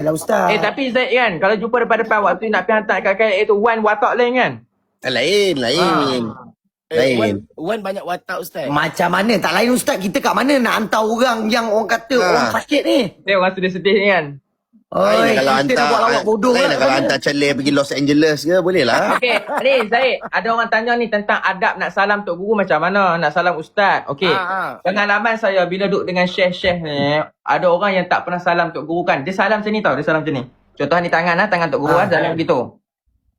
Yalah Ustaz. Tapi Zaid kan, kalau jumpa depan-depan waktu nak pergi hantar kakak itu Wan watak lain kan? Lain. Lain. Wan banyak watak Ustaz. Macam mana? Tak lain Ustaz. Kita kat mana nak hantar orang yang orang kata orang sakit ni? Dia orang sedih-sedih ni kan? Oi, Kalau kita nak buat lawak bodoh lain lah. kalau hantar Charlie pergi Los Angeles ke, boleh lah. Okey, ni Zaid, ada orang tanya ni tentang adab nak salam Tok Guru macam mana? Nak salam Ustaz. Okey. Pengalaman saya bila duduk dengan syekh-syekh ni, ada orang yang tak pernah salam Tok Guru kan. Dia salam macam ni tau, dia salam macam ni. Contoh ni tangan tangan Tok Guru salam gitu.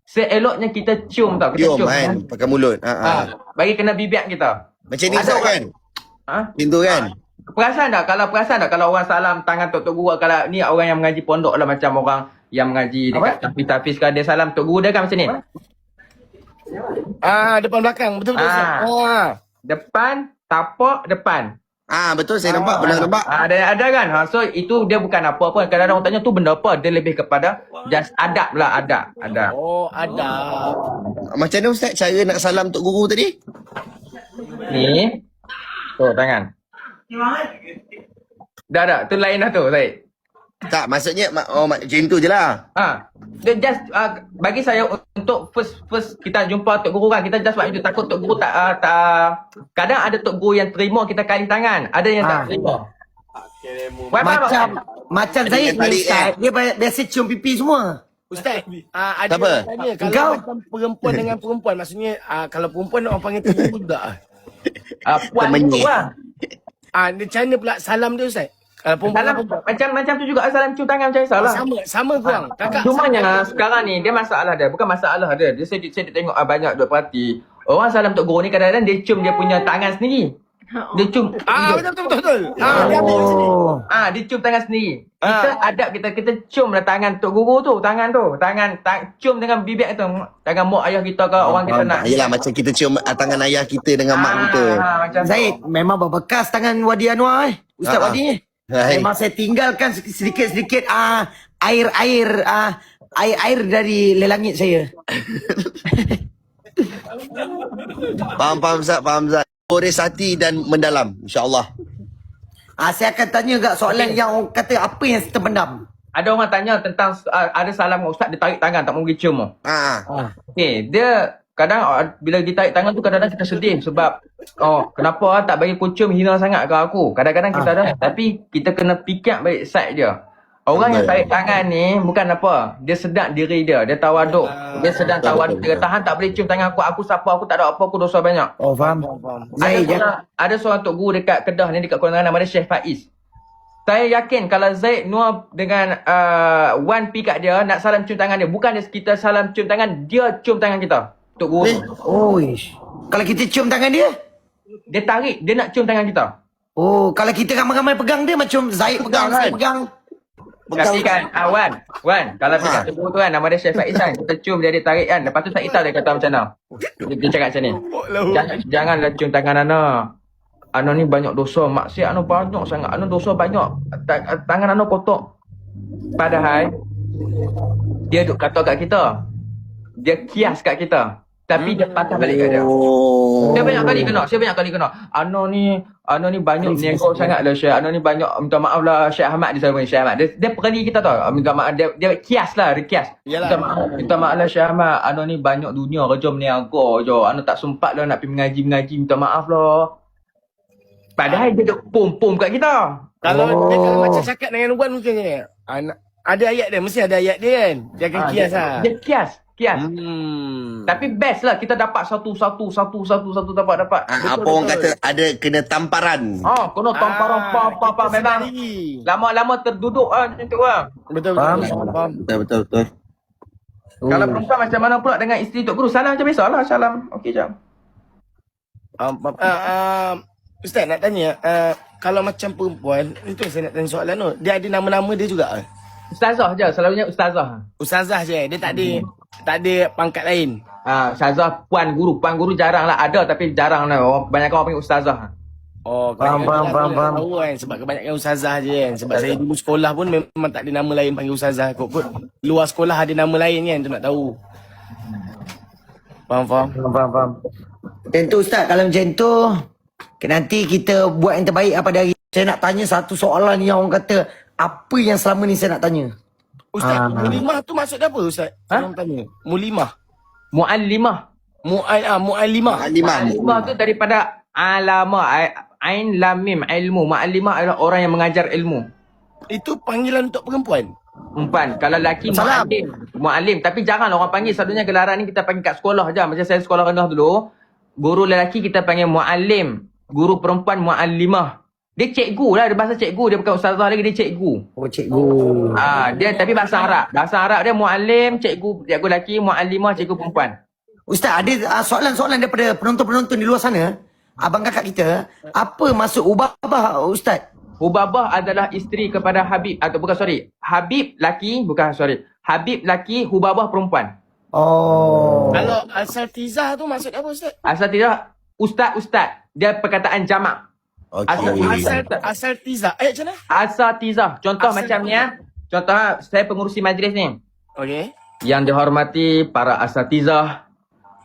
Seeloknya kita cium tau, kita Cium kan, pakai mulut. Bagi kena bibir kita. Macam ni Ustaz kan? Pintu kan? Perasan tak kalau orang salam tangan Tok Guru, kalau ni orang yang mengaji pondok lah, macam orang yang mengaji dekat tahfiz kan, dia salam Tok Guru dia kan macam ni. Depan belakang, betul-betul Ustaz. Depan, tapak, depan. Betul, saya nampak, pernah nampak. Ada kan? So itu dia bukan apa pun. Kadang-kadang orang tanya tu benda apa? Dia lebih kepada just adab lah, adab. Adab. Macam mana Ustaz cara nak salam Tok Guru tadi? Ni. Tu tangan. Dah, tu lain dah tu, Zaid. Tak, maksudnya macam tu je lah. Dia just bagi saya untuk first kita jumpa Tok Guru kan, kita just buat itu, takut Tok Guru tak kadang ada Tok Guru yang terima kita kali tangan, ada yang tak terima. Macam Zaid ni Ustaz, dia biasa cium pipi semua. Ustaz, ada yang tanya kalau macam perempuan dengan perempuan, maksudnya kalau perempuan orang panggil Tok Guru juga. Puan tu lah. Macam mana pula salam dia Ustaz? Salam macam tu juga, salam cium tangan macam salah. Sama kurang. Kakak. Cumanya sekarang ni dia masalah dia, bukan masalah dia. Saya tengok banyak duk perhati. Orang salam Tok Guru ni kadang-kadang dia cium dia punya tangan sendiri. Dia cium. Betul. Dia ambil sini. Dia cium tangan sendiri. Kita adab kita cium lah tangan Tok Guru tu, tangan cium dengan bibir tu. Tangan mak ayah kita ke orang kita nak. Yelah, macam kita cium tangan ayah kita dengan mak kita. Macam Zaid, memang berbekas tangan Wadi Anwar Ustaz Wadi ni. Memang saya tinggalkan sedikit-sedikit air dari lelangit saya. Faham Ustaz. Boris hati dan mendalam, insyaAllah. Saya akan tanya kat soalan yang orang kata apa yang terpendam. ada orang tanya tentang ada salam dengan ustaz, dia tarik tangan tak mau pergi cium. Okey, dia kadang bila ditarik tangan tu kadang-kadang kita sedih sebab kenapa tak bagi aku cium, hina sangat ke aku. Kadang-kadang kita ada, tapi kita kena fikir balik side dia. Orang yang tarik tangan ni bukan apa, dia sedar diri dia, dia tawaduk. Dia sedang tawaduk, dia tahan tak boleh cium tangan aku siapa, aku tak ada apa, aku dosa banyak. Oh faham. Ada seorang tok guru dekat Kedah ni, dekat Kuala nama dia Syekh Faiz. Saya yakin kalau Zaid Noor dengan Wan pi kat dia nak salam cium tangan dia, bukan dia kita salam cium tangan, dia cium tangan kita. Tok guru. Oish. Kalau kita cium tangan dia, dia tarik, dia nak cium tangan kita. Oh, kalau kita ramai-ramai pegang dia macam Zaid pegang, saya pegang. Tapi kan, Wan, kalau dekat tok guru tu kan, nama dia Syekh Faiz kan, kita cium dia tarik kan, lepas tu tak tahu dia kata macam mana. Dia cakap macam ni. Janganlah cium tangan Ana ni banyak dosa, maksiat Ana banyak sangat, Ana dosa banyak, tangan Ana kotor. Padahal dia duk kata kat kita, dia kias kat kita, tapi dia patah balik kat dia. Saya banyak kali kena. Ana ni banyak nego sangat lah Syekh. Ana ni banyak, minta maaf lah Syekh Ahmad, dia selalu Syekh Ahmad. Dia pergi kita tau, minta maaf, dia kias lah, dia kias. Minta maaf lah Syekh Ahmad, Ana ni banyak dunia kerja meniaga je. Ana tak sempat lah nak pergi mengaji, minta maaf lah. Padahal dia duk pom-pom kat kita. Kalau dia macam cakap dengan Wan mungkin ni. Ada ayat dia, mesti ada ayat dia kan. Dia akan kias lah. Dia kias. Tapi best lah kita dapat satu dapat. Apa orang kata ada kena tamparan. Kena tamparan apa memang. Lama-lama terduduk macam tu lah. Betul. Kalau perempuan macam mana pula dengan isteri Tok Guru? Salam macam biasa lah, salam. Okey jap. Ustaz nak tanya, kalau macam perempuan, itu saya nak tanya soalan tu. Dia ada nama-nama dia juga? Ustazah je, selalunya ustazah. Ustazah je, dia tak ada pangkat lain. Ustazah, puan guru jarang lah, ada tapi jarang lah. Banyak orang panggil ustazah. Faham. Tahu kan, sebab kebanyakan ustazah je kan. Sebab saya dulu sekolah pun memang tak ada nama lain panggil ustazah. Kot luar sekolah ada nama lain kan, tu nak tahu. Faham. Macam tu Ustaz, kalau macam tu nanti kita buat yang terbaik pada hari. Saya nak tanya satu soalan yang orang kata, apa yang selama ni saya nak tanya? Ustaz, mulimah tu maksud apa Ustaz? Orang tanya. Mulimah. Muallimah. Mu'allimah. Muallimah tu daripada alama, ain lam mim, ilmu. Muallimah adalah orang yang mengajar ilmu. Itu panggilan untuk perempuan. Umpan. Kalau lelaki muallim. Tapi jarang orang panggil. Selalunya gelaran ni kita panggil kat sekolah je. Macam saya sekolah rendah dulu. Guru lelaki kita panggil muallim. Guru perempuan muallimah. Dia cikgu lah. Dia bahasa cikgu. Dia bukan ustazah lagi. Dia cikgu. Oh, cikgu. Dia tapi bahasa Arab. Bahasa Arab dia muallim, cikgu lelaki, muallimah, cikgu perempuan. Ustaz, ada soalan-soalan daripada penonton-penonton di luar sana. Abang kakak kita, apa maksud ubabah Ustaz? Hubabah adalah isteri kepada Habib. Atau bukan, sorry. Habib laki, bukan, sorry. Habib laki, Hubabah perempuan. Oh. Kalau asatizah tu maksud apa Ustaz? Asal tidak, ustaz-ustaz. Dia perkataan jamak. Asatizah. Macam mana? Asatizah. Contoh macam ni ya. Contoh saya pengurusi majlis ni. Okey. Yang dihormati para asatizah,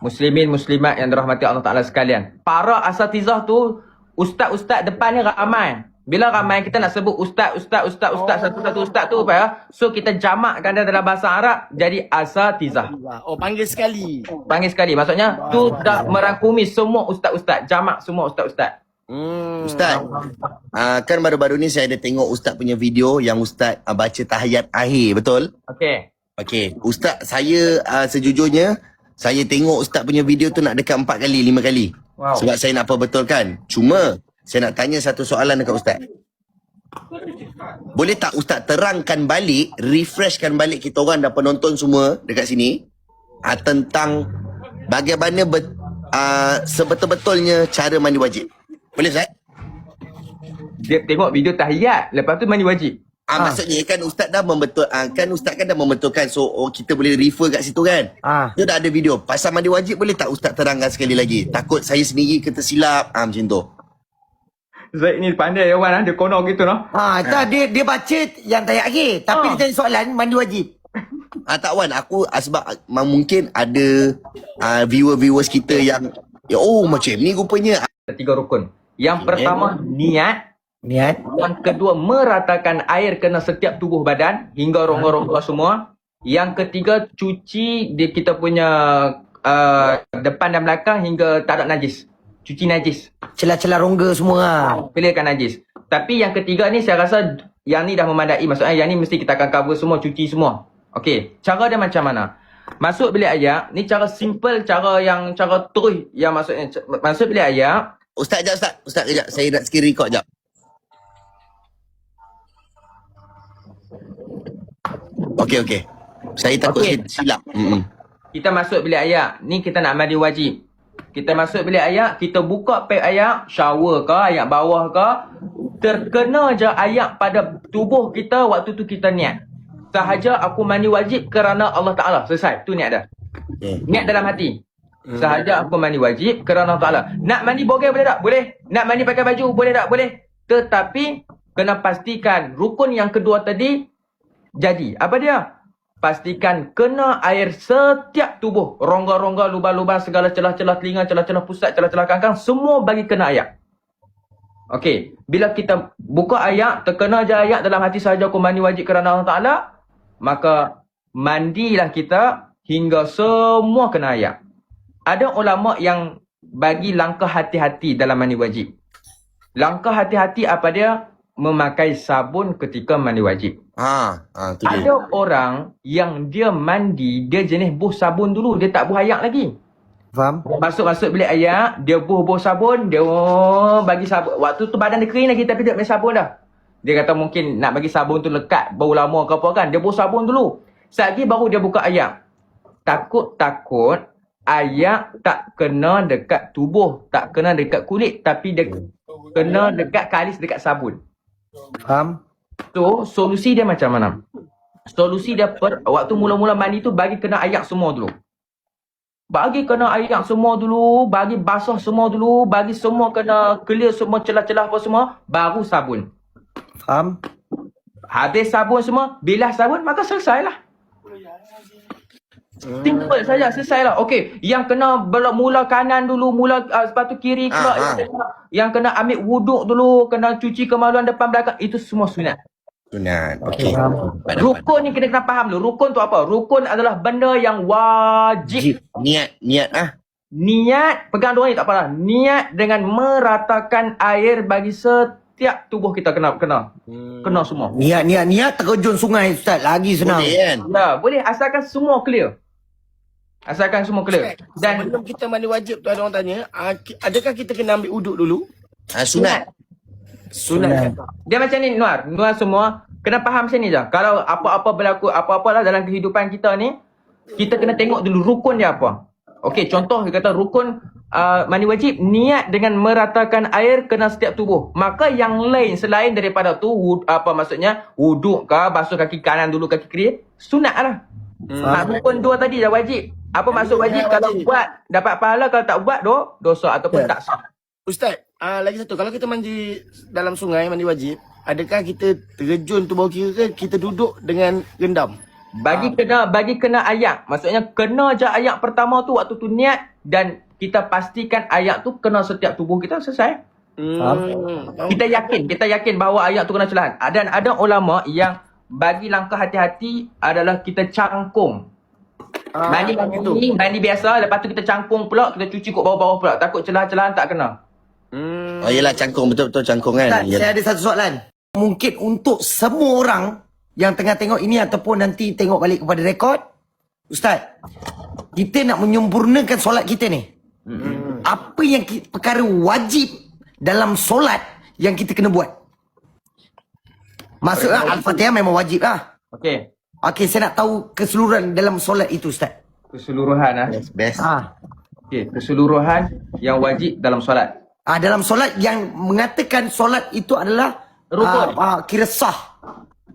muslimin, muslimat yang dirahmati Allah Ta'ala sekalian. Para asatizah tu, ustaz-ustaz depan ni ramai. Bila ramai kita nak sebut ustaz, satu-satu ustaz tu apa ya? So kita jamakkan dia dalam bahasa Arab jadi asatizah. Oh, panggil sekali. Panggil sekali. Maksudnya tu dah merangkumi semua ustaz-ustaz. Jamak semua ustaz-ustaz. Ustaz, kan baru-baru ni saya ada tengok Ustaz punya video yang Ustaz baca tahiyat akhir, betul? Okey. Okey, Ustaz, saya sejujurnya saya tengok Ustaz punya video tu nak dekat 4 kali, 5 kali. Wow. Sebab saya nak perbetulkan. Cuma saya nak tanya satu soalan dekat Ustaz. Boleh tak Ustaz terangkan balik, refreshkan balik kita orang dan penonton semua dekat sini tentang bagaimana sebetul-betulnya cara mandi wajib? Boleh Ustaz? Dia tengok video tahiyat, lepas tu mandi wajib. Maksudnya kan Ustaz dah Ustaz kan dah membetulkan. So kita boleh refer kat situ kan. Dia dah ada video. Pasal mandi wajib boleh tak Ustaz terangkan sekali lagi? Takut saya sendiri kena silap. Macam tu. Zaid ni pandai Wan, dia kono gitu noh. Dia baca yang tayak akhir. Tapi dia tanya soalan mandi wajib. Tak Wan, aku sebab mungkin ada viewers kita yang macam ni rupanya. 3 rukun. Yang pertama niat. Yang kedua meratakan air kena setiap tubuh badan hingga rongga-rongga semua. Yang ketiga cuci kita punya depan dan belakang hingga tak ada najis. Cuci najis. Celah-celah rongga semua. Clearkan najis. Tapi yang ketiga ni saya rasa yang ni dah memadai. Maksudnya yang ni mesti kita akan cover semua, cuci semua. Okey, cara dia macam mana? Masuk bilik air, ni cara simple, cara terus yang maksudnya masuk bilik air. Ustaz kejap, saya nak screen record jap. Okey. Saya takut saya silap. Kita masuk bilik air, ni kita nak mandi wajib. Kita masuk bilik air, kita buka paip air, shower ke, air bawah ke, terkena je air pada tubuh kita waktu tu kita niat. Sahaja aku mandi wajib kerana Allah Ta'ala. Selesai. Tu niat dah. Niat dalam hati. Sahaja aku mandi wajib kerana Allah Ta'ala. Nak mandi bogel boleh tak? Boleh. Nak mandi pakai baju boleh tak? Boleh. Tetapi kena pastikan rukun yang kedua tadi jadi. Apa dia? Pastikan kena air setiap tubuh. Rongga-rongga, lubang-lubang, segala celah-celah telinga, celah-celah pusat, celah-celah kangkang. Semua bagi kena air. Okey. Bila kita buka ayat, terkena je ayat dalam hati sahaja aku mandi wajib kerana Allah Ta'ala, maka mandilah kita hingga semua kena ayat. Ada ulama yang bagi langkah hati-hati dalam mandi wajib. Langkah hati-hati apa dia? Memakai sabun ketika mandi wajib. Tu dia. Ada orang yang dia mandi, dia jenis buh sabun dulu, dia tak buh air lagi. Faham? Masuk bilik air, dia buh sabun, dia bagi sabun. Waktu tu badan dia kering lagi tapi dia main sabun dah. Dia kata mungkin nak bagi sabun tu lekat, bau lama ke apa kan. Dia buh sabun dulu. Sekali baru dia buka air. Takut-takut air tak kena dekat tubuh, tak kena dekat kulit, tapi dia kena dekat kalis, dekat sabun. Faham? So, solusi dia macam mana? Solusi dia waktu mula-mula mandi tu bagi kena air semua dulu. Bagi kena air semua dulu, bagi basah semua dulu, bagi semua kena clear semua celah-celah apa semua, baru sabun. Faham? Habis sabun semua, bilah sabun, maka selesailah. Simple saja, selesailah. Okey, yang kena mula kanan dulu, lepas tu kiri pula. Yang kena ambil wuduk dulu, kena cuci kemaluan depan belakang, itu semua sunat. Sunat. Okey. Dapat. Rukun ni kena faham dulu. Rukun tu apa? Rukun adalah benda yang wajib. Niat Niat, pegang dua ni tak apalah. Niat dengan meratakan air bagi setiap tubuh kita kena semua. Niat terjun sungai Ustaz. Lagi senang. Boleh kan? Ya, boleh asalkan semua clear. Dan sebelum kita mandi wajib tu ada orang tanya, adakah kita kena ambil uduk dulu? Sunat. Sunat. dia macam ni Nuar semua kena faham macam ni je. Kalau apa-apa berlaku, apa-apa lah dalam kehidupan kita ni, kita kena tengok dulu rukun dia apa. Okey, contoh dia kata rukun mandi wajib, niat dengan meratakan air kena setiap tubuh. Maka yang lain selain daripada tu, maksudnya wuduk ke, basuh kaki kanan dulu, kaki kiri, sunat lah. Rukun dua tadi dah wajib. Apa maksud wajib? Kalau buat dapat pahala, kalau tak buat dosa ataupun tak sah. Ustaz, lagi satu, kalau kita mandi dalam sungai, mandi wajib, adakah kita terjun tu bawah kira ke kita duduk dengan rendam? Bagi kena ayat. Maksudnya kena je ayat pertama tu waktu tu niat, dan kita pastikan ayat tu kena setiap tubuh kita, selesai. Kita yakin bahawa ayat tu kena celahan. Dan ada ulama yang bagi langkah hati-hati adalah kita cangkung. Mandi biasa, lepas tu kita cangkung pula, kita cuci kat bawah-bawah pula. Takut celah-celahan tak kena. Oh yelah, cangkung, betul-betul cangkung kan. Ustaz, saya ada satu soalan. Mungkin untuk semua orang yang tengah tengok ini ataupun nanti tengok balik kepada rekod, Ustaz, kita nak menyempurnakan solat kita ni. Apa yang perkara wajib dalam solat yang kita kena buat? Maksudnya Al-Fatihah memang wajib lah. Okey, saya nak tahu keseluruhan dalam solat itu, Ustaz. Keseluruhan Best. Okey, keseluruhan yang wajib dalam solat. Dalam solat yang mengatakan solat itu adalah rukun. Kira sah.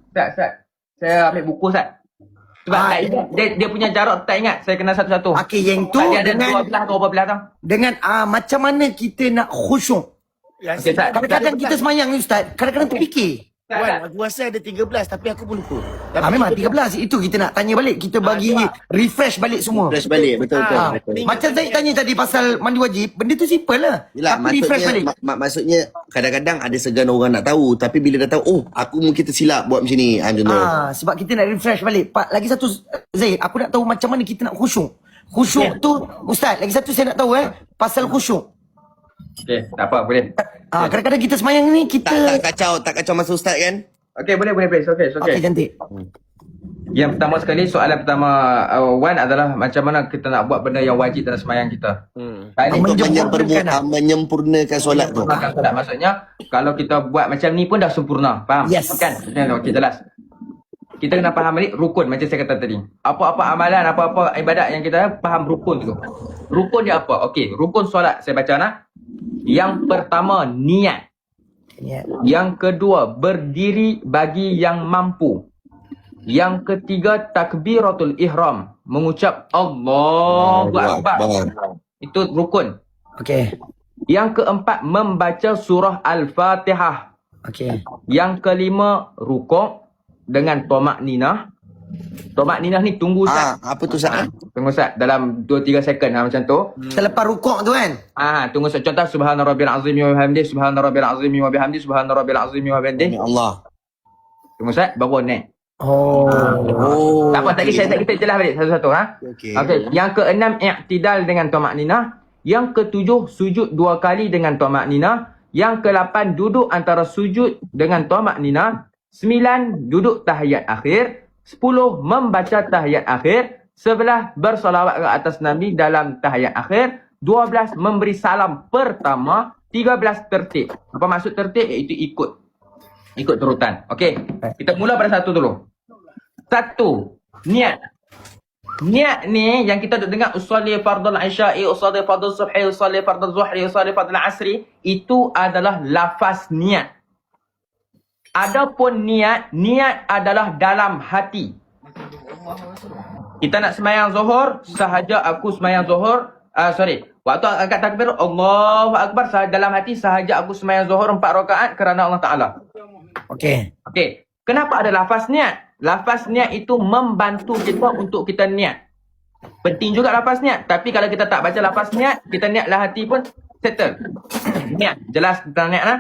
Ustaz, saya ambil buku Ustaz. Sebab tak ingat, dia punya jarak tak ingat. Saya kena satu-satu. Okey, yang tu dia ada dengan 12 atau 12 tau. dengan macam mana kita nak khusyuk. Okey, Ustaz. Kadang-kadang kita semayang ni, Ustaz, kadang-kadang terfikir. Wan, aku rasa ada 13 tapi aku pun lupa. Memang 13. Itu kita nak tanya balik. Kita bagi refresh balik semua. Refresh balik, betul. Macam saya tanya tadi pasal mandi wajib, benda tu simple lah. Yelah, Tapi refresh balik. maksudnya kadang-kadang ada segan orang nak tahu, tapi bila dah tahu, aku mungkin tersilap buat macam ni. Macam tu. Sebab kita nak refresh balik. Lagi satu, Zaid, aku nak tahu macam mana kita nak khusyuk. Khusyuk tu, Ustaz, lagi satu saya nak tahu pasal khusyuk. Okey, tak apa, boleh. Kadang-kadang kita semayang ni, kita... Tak kacau masa Ustaz kan? Okey, boleh, please. Okey. Okey, cantik. Yang pertama sekali, soalan pertama Wan adalah macam mana kita nak buat benda yang wajib dalam semayang kita. Untuk menyempurnakan solat tu. Maksudnya, kalau kita buat macam ni pun dah sempurna. Faham? Yes. Kan? Okey, jelas. Kita kena faham balik rukun macam saya kata tadi. Apa-apa amalan, apa-apa ibadat yang kita faham rukun tu. Rukun dia apa? Okey, rukun solat. Saya baca nah. Yang pertama, niat. Yang kedua, berdiri bagi yang mampu. Yang ketiga, takbiratul ihram. Mengucap Allahu Akbar. Itu rukun. Okey. Yang keempat, membaca surah Al-Fatihah. Okey. Yang kelima, rukuk dengan tomak-ninah. Tomak-ninah ni tunggu Ustaz. Apa tu Ustaz? Tunggu Ustaz dalam 2-3 second macam tu. Selepas rukuk tu kan? Tunggu Ustaz. Contoh subhana rabbil azim wa bihamdi, subhana rabbil azim wa bihamdi, subhana rabbil azim wa bihamdi. Allah. Tunggu Ustaz, baru naik. Oh. Tak apa, tadi saya kita jelas balik satu-satu Okey. Yang keenam, i'tidal dengan tomak-ninah. Yang ketujuh, sujud 2 kali dengan tomak-ninah. Yang ke-8, duduk antara sujud dengan tomak-ninah. 9, duduk tahiyat akhir. 10, membaca tahiyat akhir. 11, bersolawat ke atas Nabi dalam tahiyat akhir. 12, memberi salam pertama. 13, tertib. Apa maksud tertib? Iaitu ikut turutan. Okey, kita mula pada satu dulu. 1, niat. Niat ni yang kita duk dengar usolli fardhu isya'i, usolli fardhu subhi, usolli fardhu zuhri, usolli fardhu asri, itu adalah lafaz niat. Adapun niat adalah dalam hati. Kita nak sembahyang zuhur, sahaja aku sembahyang zuhur, waktu angkat takbir Allahu Akbar, dalam hati sahaja aku sembahyang zuhur 4 rakaat kerana Allah Taala. Okey. Kenapa ada lafaz niat? Lafaz niat itu membantu kita untuk kita niat. Penting juga lafaz niat. Tapi kalau kita tak baca lafaz niat, kita niatlah hati pun settle. Niat. Jelas tentang niat lah?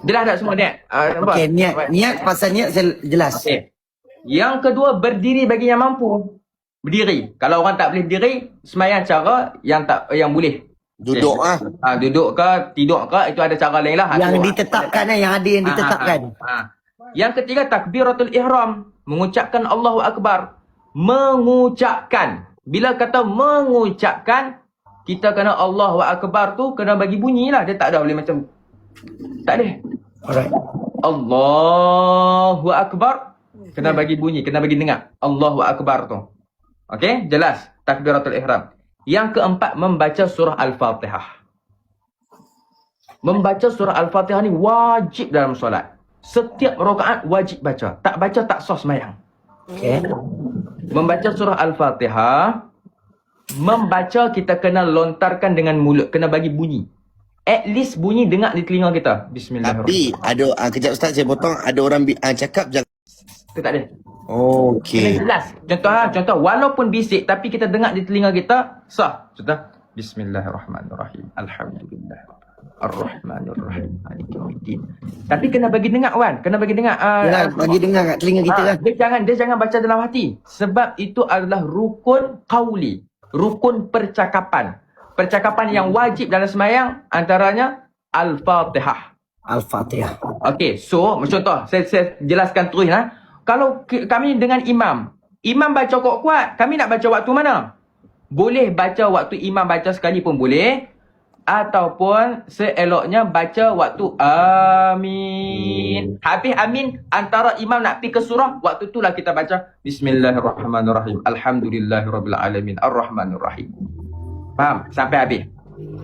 Jelas tak semua niat? Nampak? Okey, niat pasal niat saya jelas. Okey. Yang kedua, berdiri bagi yang mampu. Berdiri. Kalau orang tak boleh berdiri, semayang cara yang boleh. Duduk ah. Duduk ke, tidur ke, itu ada cara lain lah. Yang ditetapkan yang ada yang ditetapkan. Yang ketiga, takbiratul ihram. Mengucapkan Allahu Akbar. Mengucapkan. Bila kata mengucapkan, kita kena Allahu Akbar tu kena bagi bunyi lah. Dia tak ada boleh macam, tak boleh. Alright. Allahu Akbar. Kena bagi bunyi, kena bagi dengar. Allahu Akbar tu. Okey, jelas. Takbiratul ihram. Yang keempat, membaca surah Al-Fatihah. Membaca surah Al-Fatihah ni wajib dalam solat. Setiap rakaat wajib baca. Tak baca tak sah sembahyang. Okey. Membaca surah Al-Fatihah. Membaca kita kena lontarkan dengan mulut. Kena bagi bunyi. At least bunyi dengar di telinga kita. Bismillahirrahmanirrahim. Tapi ada kejap Ustaz saya potong, ada orang cakap jangan. Itu tak ada. Okey. Kena jelas. Contoh walaupun bisik tapi kita dengar di telinga kita sah. Contoh Bismillahirrahmanirrahim. Alhamdulillah. Ar-Rahmanir-Rahim. Maliki yaumiddin. Tapi kena bagi dengar Wan, kena bagi dengar. Yalah, bagi dengar kat telinga kita kan. Dia jangan baca dalam hati. Sebab itu adalah rukun qauli, rukun percakapan. Percakapan yang wajib dalam sembahyang antaranya Al-Fatihah. Al-Fatihah. Okey, so contoh saya jelaskan terus Kalau kami dengan imam baca kuat-kuat, kami nak baca waktu mana? Boleh baca waktu imam baca sekali pun boleh, ataupun seeloknya baca waktu amin. Habis amin, antara imam nak pergi ke surah, waktu itulah kita baca Bismillahirrahmanirrahim. Alhamdulillahirabbil alamin. Ar-Rahmanir-Rahim. Faham? Sampai habis.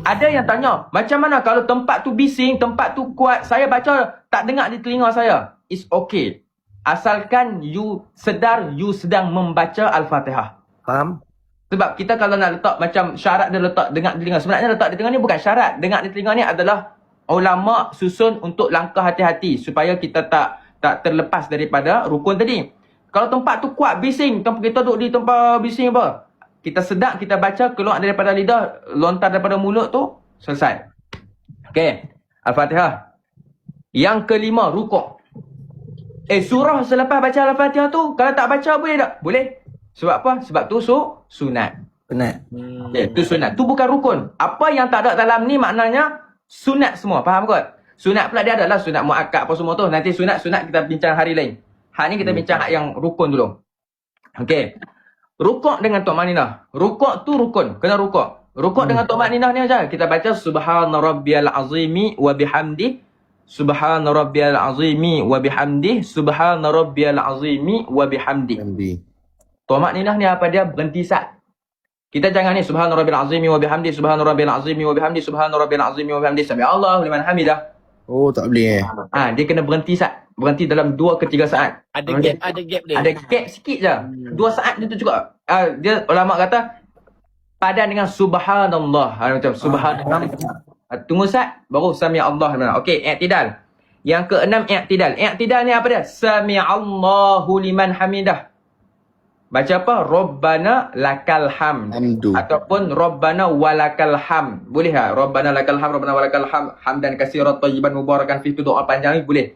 Ada yang tanya, macam mana kalau tempat tu bising, tempat tu kuat, saya baca tak dengar di telinga saya? It's okay. Asalkan you sedar you sedang membaca Al-Fatihah. Faham? Sebab kita kalau nak letak macam syarat dia letak dengar di telinga. Sebenarnya letak di telinga ni bukan syarat. Dengar di telinga ni adalah ulama susun untuk langkah hati-hati supaya kita tak terlepas daripada rukun tadi. Kalau tempat tu kuat bising, kita duduk di tempat bising apa? Kita sedap, kita baca, keluar daripada lidah, lontar daripada mulut tu, selesai. Okey. Al-Fatihah. Yang kelima, rukuk. Surah selepas baca Al-Fatihah tu, kalau tak baca boleh tak? Boleh. Sebab apa? Sebab tu sunat. Penat. Tu sunat. Tu bukan rukun. Apa yang tak ada dalam ni maknanya sunat semua. Faham kot? Sunat pula dia adalah sunat muakkad apa semua tu. Nanti sunat kita bincang hari lain. Hak ni kita bincang hak yang rukun dulu. Okey. Rukuk dengan tumaninah. Rukuk tu rukun. Kena rukuk. Rukuk dengan tumaninah ni aja. Kita baca Subhana rabbiyal azimi wa bihamdi. Subhana rabbiyal azimi wa bihamdi. Subhana rabbiyal azimi wa bihamdi. Tumaninah ni apa dia? Berhenti sat. Kita jangan ni Subhana rabbiyal azimi wa bihamdi. Subhana rabbiyal azimi wa bihamdi. Subhana rabbiyal azimi wa bihamdi. Sami Allahu liman hamidah. Oh, tak boleh Dia kena berhenti sat. Berhenti dalam 2 ke 3 saat. Ada gap dia. Ada gap sikit je. 2 saat dia tu cukup. Dia ulama kata padan dengan subhanallah. Macam subhanallah. Tunggu sat baru sami Allah. Okey, i'tidal. Yang keenam i'tidal. I'tidal ni apa dia? Sami Allahu liman hamidah. Baca apa? Rabbana lakal hamd. Ataupun Rabbana walakal hamd. Boleh tak? Rabbana lakal hamd, Rabbana walakal hamd. Hamdan katsiran tayyiban mubarakan fi, tu doa panjang ni boleh.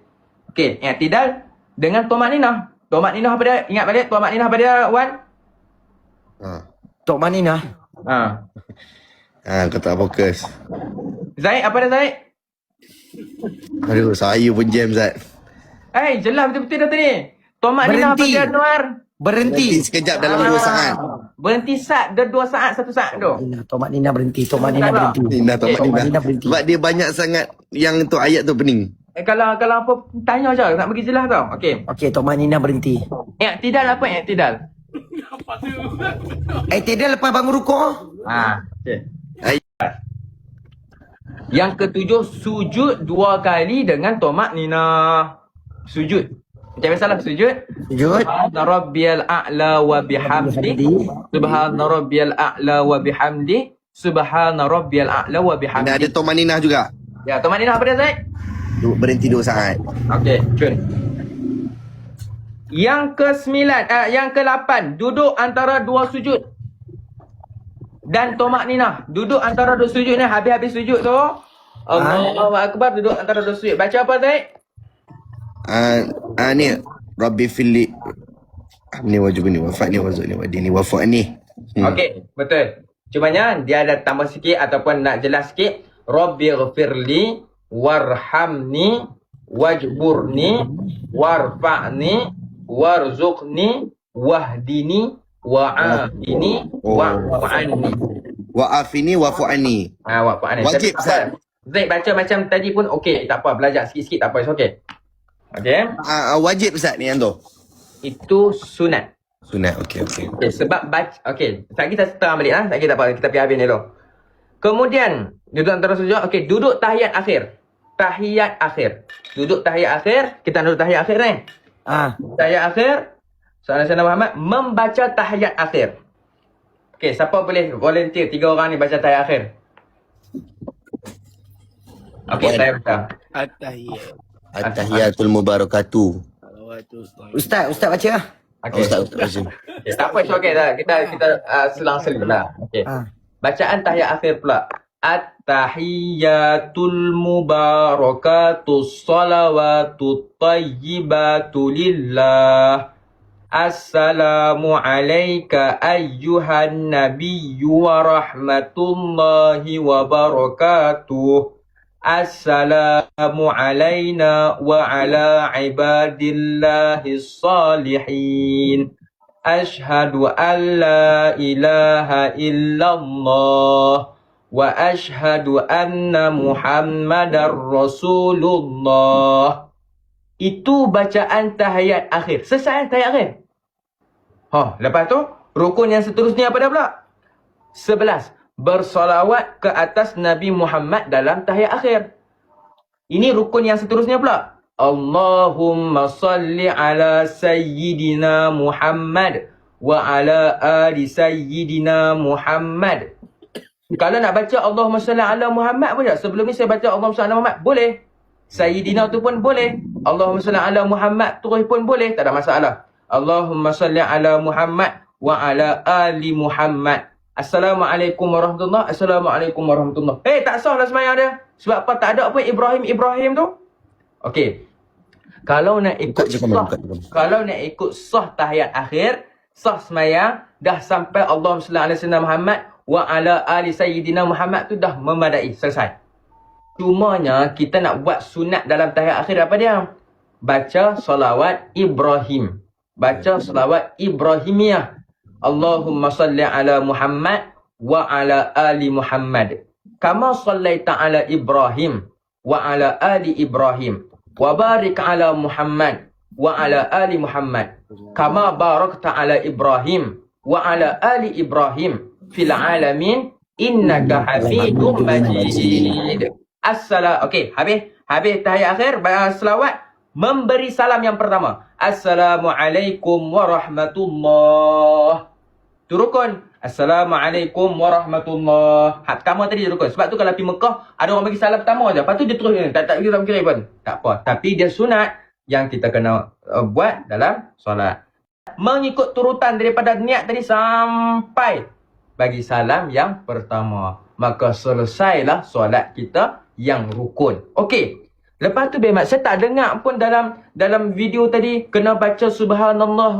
Okey, i'tidal dengan tumaninah. Tumaninah apa dia? Ingat balik tumaninah apa dia, Wan? Tumaninah. Kau tak fokus. Zaid, apa dia Zaid? Aduh, saya pun jam Zat. Jelas betul-betul dah tadi. Tumaninah apa dia, Anwar? Berhenti sekejap dalam 2 saat. Berhenti saat, dia 2 saat, 1 saat tu. Tumaninah berhenti. Tumaninah berhenti. Tumaninah berhenti. Sebab dia banyak sangat yang tu ayat tu pening. Kalau apa tanya je nak bagi jelas tau. Okey. Okey, tumaninah berhenti. I'tidal apa i'tidal? I'tidal lepas bangun rukuk. Okey. Yang ketujuh, sujud 2 kali dengan tumaninah. Sujud. Macam biasalah sujud. Subhana rabbiyal a'la wa bihamdi. Subhana rabbiyal a'la wa bihamdi. Subhana rabbiyal a'la wa bihamdi. Ada tumaninah juga. Ya, tumaninah apa dia, Zaid? Berhenti 2 saat. Okey, cun. Yang ke-9, yang ke-8, duduk antara 2 sujud. Dan tumaninah. Duduk antara 2 sujud ni, habis-habis sujud tu, Allahu Akbar duduk antara dua sujud. Baca apa Zaid? Ni Rabbi fili ni wajibni wafa'ni warzuqni wadini wafa'ni. Okey, betul. Cumanya dia ada tambah sikit ataupun nak jelas sikit. Rabbi ghafirli warhamni wajburni warfa'ni warzuqni wahdini wa'afini wa'fu'anni. Wa'afini wa'fu'ani. Wa'fu'anni. Wajib, Ustaz. Zaid baca macam tadi pun okey, tak apa, belajar sikit-sikit tak apa, it's okey. Okey. Wajib Ustaz ni yang tu. Itu sunat. Sunat, okey. Okay, sebab baca, okey. Sekejap kita setengah balik lah. Sekejap kita tak apa, kita pergi habis ni dulu. Kemudian, duduk antara sujud. Okey, duduk tahiyat akhir. Tahiyat akhir. Duduk tahiyat akhir. Kita duduk tahiyat akhir ni. Tahiyat akhir. Saudara Sayyidina Muhammad membaca tahiyat akhir. Okey, siapa boleh volunteer 3 orang ni baca tahiyat akhir? Okey, saya baca. At-tahiyatul mubarakatuh. Ustaz baca lah. Okey. Ustaz baca. Okay, tak apa, it's okay dah. Kita selang-seling lah. Okey. Bacaan tahiyat akhir pula. At-tahiyatul mubarakatus salawatut tayyibatu lillah. Assalamu alayka ayyuhan nabiyyu wa rahmatullahi wa barakatuh. Assalamu alayna wa ala ibadillahis salihin. Ashhadu an la ilaha illallah wa ashhadu anna Muhammadar Rasulullah. Itu bacaan tahiyat akhir. Selesai tahiyat akhir. Lepas tu rukun yang seterusnya apa dah pula? 11. Bersolawat ke atas Nabi Muhammad dalam tahiyat akhir. Ini rukun yang seterusnya pula. Allahumma salli ala Sayyidina Muhammad wa ala ali Sayyidina Muhammad. Kalau nak baca Allahumma salli ala Muhammad pun tak? Sebelum ni saya baca Allahumma salli ala Muhammad. Boleh. Sayyidina tu pun boleh. Allahumma salli ala Muhammad terus pun boleh. Tak ada masalah. Allahumma salli ala Muhammad wa ala ali Muhammad. Assalamualaikum warahmatullahi. Assalamualaikum warahmatullahi. Tak sah lah sembahyang dia. Sebab apa? Tak ada apa Ibrahim tu. Okey. Kalau nak ikut sah tahiyat akhir, sah sembahyang, dah sampai Allahumma salli ala sayyidina Muhammad wa ala ali sayyidina Muhammad tu dah memadai, selesai. Cumanya kita nak buat sunat dalam tahiyat akhir apa dia? Baca salawat Ibrahim. Baca salawat Ibrahimiyah. Allahumma salli ala Muhammad wa ala ali Muhammad. Kama sallaita ala Ibrahim wa ala ali Ibrahim. Wa barik ala Muhammad wa ala ali Muhammad. Kama barakta ala Ibrahim wa ala ali Ibrahim fil alamin innaka Hamidum Majid. Okey, habis tahiyat akhir, selawat, memberi salam yang pertama. Assalamualaikum warahmatullahi. Tu rukun. Assalamualaikum warahmatullahi. Pertama tadi rukun. Sebab tu kalau pergi Mekah, ada orang bagi salam pertama je. Lepas tu dia terus, tak pergi salam kiri pun. Tak apa. Tapi dia sunat yang kita kena buat dalam solat. Mengikut turutan daripada niat tadi sampai bagi salam yang pertama. Maka selesailah solat kita yang rukun. Okey. Lepas tu Bemat, saya tak dengar pun dalam video tadi kena baca subhanallah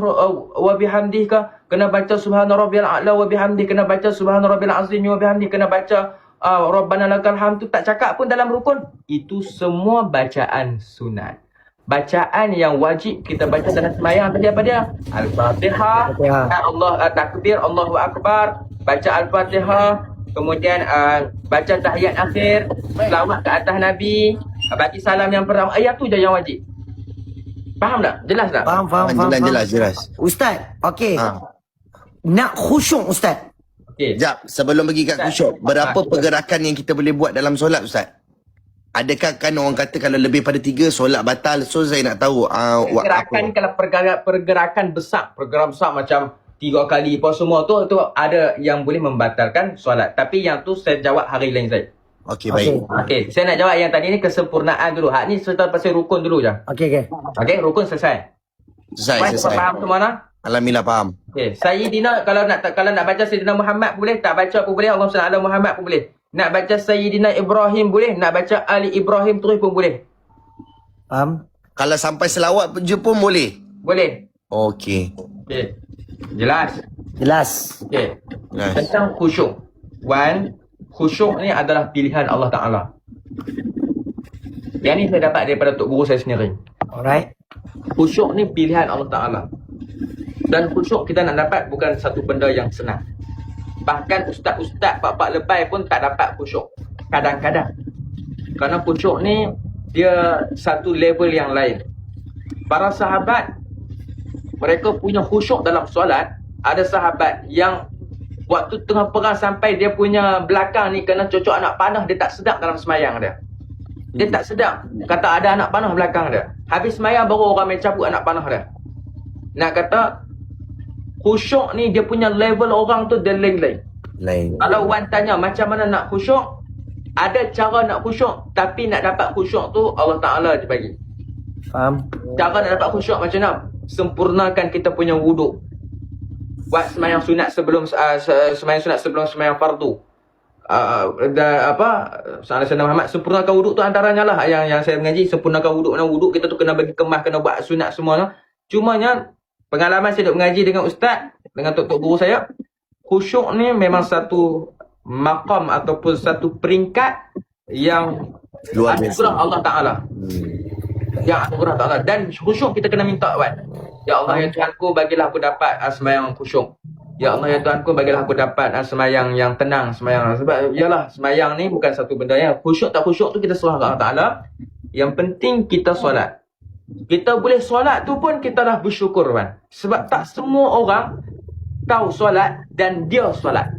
wa bihamdih ke, kena baca subhana rabbiyal a'la wa bihamdih, kena baca subhana rabbil azim wa bihamdih, kena baca rabbana lakal hamd, tu tak cakap pun dalam rukun. Itu semua bacaan sunat. Bacaan yang wajib kita baca dalam sembahyang tadi apa dia? Al-Fatihah, Allah takbir, Allahu akbar, baca Al-Fatihah, kemudian baca tahiyat akhir, selawat ke atas Nabi, bagi salam yang pertama. Ayat tu je yang wajib. Faham tak? Jelas tak? Faham. Jelas. Ustaz, okey. Nak khusyuk Ustaz. Okey. Sekejap, sebelum pergi kat khusyuk, berapa pergerakan yang kita boleh buat dalam solat Ustaz? Adakah kan orang kata kalau lebih pada 3 solat batal? So saya nak tahu pergerakan, kalau pergerakan besar, pergerakan besar macam 3 kali apa semua tu ada yang boleh membatalkan solat. Tapi yang tu saya jawab hari lain Zaid. Okey, baik. Okey, saya nak jawab yang tadi ni kesempurnaan dulu. Hak ni cerita pasal rukun dulu je. Okey. Okey, rukun selesai. Selesai. Faham semua nah? Alhamdulillah faham. Okey, Sayyidina kalau nak baca Sayyidina Muhammad pun boleh, tak baca pun boleh, Allahumma salli ala Muhammad pun boleh. Nak baca Sayyidina Ibrahim boleh, nak baca Ali Ibrahim terus pun boleh. Faham? Kalau sampai selawat je pun boleh? Boleh. Okey. Okey. Jelas. Jelas. Okey. Nice. Tentang khusyuk. Khusyuk ni adalah pilihan Allah Ta'ala. Yang ni saya dapat daripada tok guru saya sendiri. Alright. Khusyuk ni pilihan Allah Ta'ala. Dan khusyuk kita nak dapat bukan satu benda yang senang. Bahkan ustaz-ustaz pak-pak lebay pun tak dapat khusyuk. Kadang-kadang. Kerana khusyuk ni dia satu level yang lain. Para sahabat mereka punya khusyuk dalam solat. Ada sahabat yang waktu tengah perang sampai dia punya belakang ni kena cocok anak panah, dia tak sedap dalam semayang dia. Dia tak sedap. Kata ada anak panah belakang dia. Habis semayang baru orang main cabut anak panah dia. Nak kata khusyuk ni dia punya level orang tu dia lain-lain. Lain. Kalau Wan tanya macam mana nak khusyuk, ada cara nak khusyuk, tapi nak dapat khusyuk tu Allah Ta'ala dia bagi. Faham? Cara nak dapat khusyuk macam mana? Sempurnakan kita punya wuduk. Buat semayang sunat sebelum semayang fardu. Sayyidina Muhammad sempurnakan wuduk tu antaranya lah yang saya mengaji, sempurnakan wuduk kita tu kena bagi kemas, kena buat sunat semua. Cumanya pengalaman saya duk mengaji dengan ustaz, dengan tok guru saya, khusyuk ni memang satu maqam ataupun satu peringkat yang Luar biasa. anugerah Allah Ta'ala. Yang anugerah Allah. Dan khusyuk kita kena minta, Wan. Ya Allah, ya Tuhanku, bagilah aku dapat semayang khusyuk. Ya Allah, ya Tuhanku, bagilah aku dapat semayang yang tenang. Sebab yalah, semayang ni bukan satu benda yang khusyuk tak khusyuk tu kita serah ke Allah Ta'ala. Yang penting kita solat. Kita boleh solat tu pun kita dah bersyukur, Wan. Sebab tak semua orang tahu solat dan dia solat.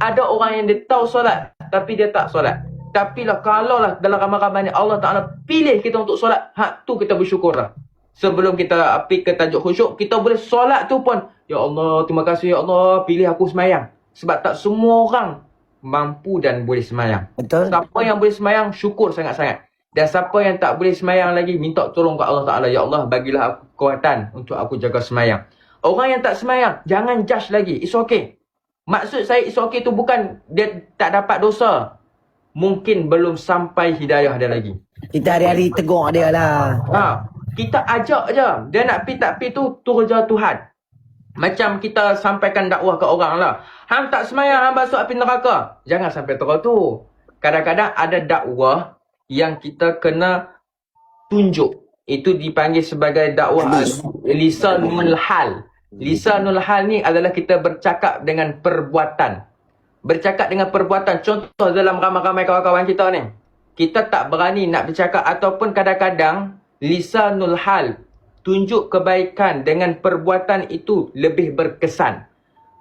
Ada orang yang dia tahu solat tapi dia tak solat. Tapi lah kalau lah dalam ramai-ramai ni Allah Ta'ala pilih kita untuk solat, hak tu kita bersyukur lah. Sebelum kita api ke tajuk khusyuk, kita boleh solat tu pun, ya Allah, terima kasih ya Allah, pilih aku semayang. Sebab tak semua orang mampu dan boleh semayang. Betul. Siapa yang boleh semayang, syukur sangat-sangat. Dan siapa yang tak boleh semayang lagi, minta tolong ke Allah Ta'ala. Ya Allah, bagilah aku kekuatan untuk aku jaga semayang. Orang yang tak semayang, jangan judge lagi. It's okay. Maksud saya it's okay tu bukan dia tak dapat dosa. Mungkin belum sampai hidayah dia lagi. Kita hari-hari tegur dia lah. Kita ajak je. Dia nak pi tak pi tu kerja Tuhan. Macam kita sampaikan dakwah ke orang lah. Hang tak semayang, hang masuk api neraka. Jangan sampai terus tu. Kadang-kadang ada dakwah yang kita kena tunjuk. Itu dipanggil sebagai dakwah lisanul hal. Lisanul hal ni adalah kita bercakap dengan perbuatan. Bercakap dengan perbuatan. Contoh dalam ramai-ramai kawan-kawan kita ni. Kita tak berani nak bercakap ataupun kadang-kadang lisanul hal. Tunjuk kebaikan dengan perbuatan itu lebih berkesan.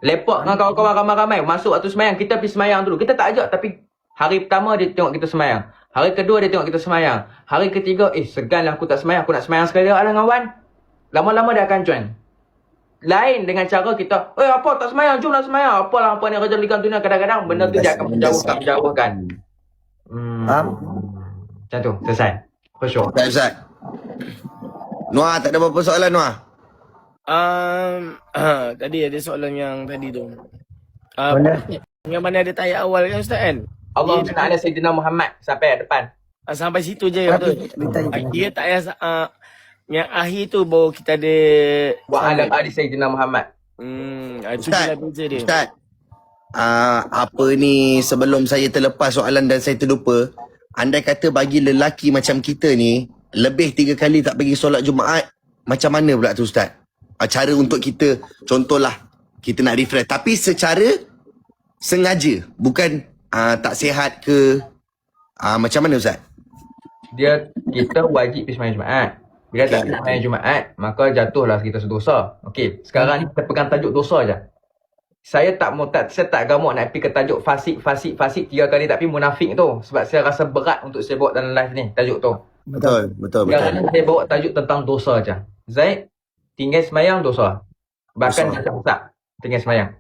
Lepak dengan kawan-kawan ramai-ramai. Masuk waktu semayang, kita pergi semayang dulu. Kita tak ajak tapi hari pertama dia tengok kita semayang. Hari kedua dia tengok kita semayang. Hari ketiga, segan lah aku tak semayang. Aku nak semayang sekali lah dengan Wan. Lama-lama dia akan join. Lain dengan cara kita, apa tak semayang, jom nak semayang. Apalah apa ni kerja likan dunia. Kadang-kadang benda tu dia akan menjauhkan. Macam tu, selesai. Khusyuk. Ustaz. Noah, tak ada apa-apa soalan Noah? Tadi ada soalan yang tadi tu. Mana? Yang mana ada tayar awal kan Ustaz kan? Allah Ta'ala Sayyidina Muhammad sampai depan. Sampai situ je betul. Dia tak payah yang akhir tu baru kita ada Wa alam ali Sayyidina Muhammad. Itu je lah beza dia. Ustaz. Apa ni sebelum saya terlepas soalan dan saya terlupa, andai kata bagi lelaki macam kita ni lebih 3 kali tak pergi solat Jumaat, macam mana pula tu Ustaz? Cara untuk kita, contohlah kita nak refresh tapi secara sengaja, bukan tak sihat ke macam mana Ustaz? Kita wajib pergi sembahyang Jumaat. Bila tak pergi sembahyang Jumaat, maka jatuhlah kita sedosa. Okey, sekarang ni kita pegang tajuk dosa je. Saya tak gamuk nak pergi ke tajuk fasik 3 kali tak pergi munafik tu. Sebab saya rasa berat untuk saya bawa dalam live ni tajuk tu. Betul. Sekarang ni saya bawa tajuk tentang dosa je. Zaid, tinggal semayang dosa. Bahkan tak tinggal semayang.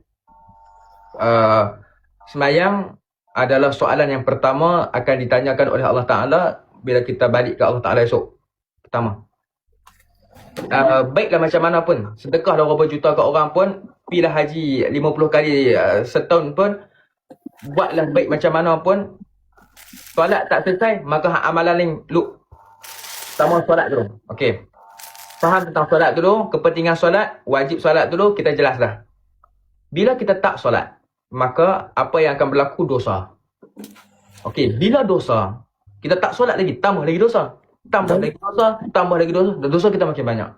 Semayang adalah soalan yang pertama akan ditanyakan oleh Allah Ta'ala bila kita balik ke Allah Ta'ala esok. Pertama. Baiklah macam mana pun, sedekah dah berapa juta ke orang pun, pilah haji 50 kali setahun pun, buatlah baik macam mana pun, solat tak selesai, maka amalan lain loop. Sama solat dulu. Okey. Faham tentang solat dulu, kepentingan solat, wajib solat dulu, kita jelas dah. Bila kita tak solat, maka apa yang akan berlaku? Dosa. Okey, bila dosa, kita tak solat lagi, tambah lagi dosa. Tambah lagi dosa, tambah lagi dosa, dan dosa kita makin banyak.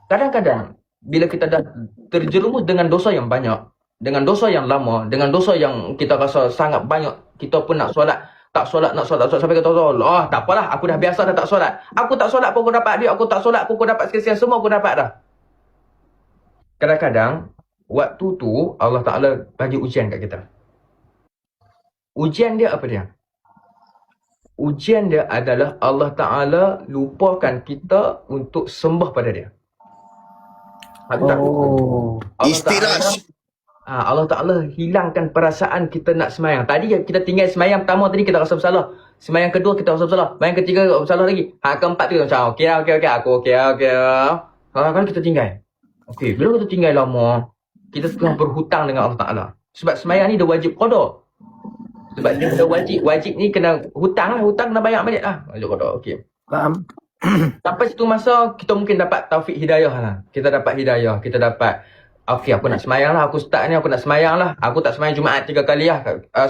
Kadang-kadang, bila kita dah terjerumus dengan dosa yang banyak, dengan dosa yang lama, dengan dosa yang kita rasa sangat banyak, kita pun nak solat, tak solat, nak solat, sampai kata Allah, tak apalah, aku dah biasa dah tak solat. Aku tak solat pun aku dapat duit, aku tak solat pun aku dapat sekesian, semua aku dapat dah. Kadang-kadang, waktu tu Allah Ta'ala bagi ujian kat kita. Ujian dia apa dia? Ujian dia adalah Allah Ta'ala lupakan kita untuk sembah pada dia. Aku tak Istiraj. Allah Ta'ala hilangkan perasaan kita nak semayang. Tadi kita tinggal semayang pertama tadi kita rasa bersalah. Semayang kedua kita rasa bersalah. Semayang ketiga bersalah lagi. Keempat tu macam okey, aku okey. Kadang-kadang kita tinggal. Okey, bila kita tinggal lama, kita tengah berhutang dengan Allah Ta'ala. Sebab semayang ni dia wajib qada. Sebab dia dah wajib ni kena hutang lah. Hutang kena bayar balik lah. Wajib qada, okey. Faham? Sampai situ masa, kita mungkin dapat taufik hidayah lah. Kita dapat hidayah. Kita dapat, okey, aku nak semayang lah. Aku start ni, aku nak semayang lah. Aku tak semayang Jumaat 3 kali lah.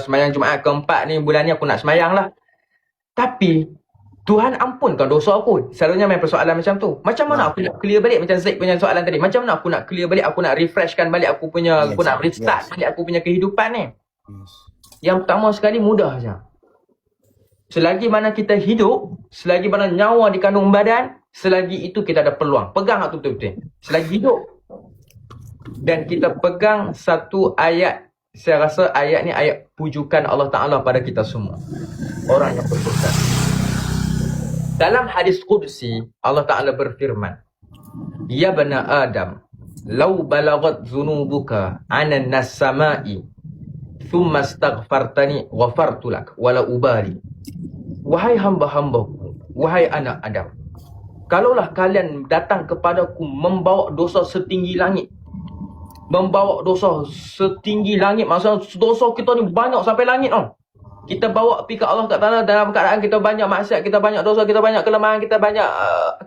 Semayang Jumaat keempat ni, bulan ni aku nak semayang lah. Tapi, Tuhan ampunkan dosa aku. Selalunya main persoalan macam tu. Macam mana aku nak clear balik macam Zaid punya soalan tadi? Macam mana aku nak clear balik? Aku nak refreshkan balik aku punya, aku nak restart balik aku punya kehidupan ni. Yang pertama sekali mudah saja. Selagi mana kita hidup, selagi mana nyawa di kandung badan, selagi itu kita ada peluang. Pegang tu betul-betul. Selagi hidup. Dan kita pegang satu ayat. Saya rasa ayat ni ayat pujukan Allah Ta'ala pada kita semua. Orang yang berdosa. Dalam hadis Qudsi, Allah Ta'ala berfirman, Ya bana Adam, Lau balagat zunubuka anan nas-sama'i, Thumma astaghfartani ghafartu lak wala ubali. Wahai hamba-hambaku, wahai anak Adam, kalaulah kalian datang kepadaku membawa dosa setinggi langit. Membawa dosa setinggi langit, maksudnya dosa kita ni banyak sampai langit tau. Kita bawa pergi ke Allah Ta'ala dalam keadaan kita banyak maksiat, kita banyak dosa, kita banyak kelemahan, kita banyak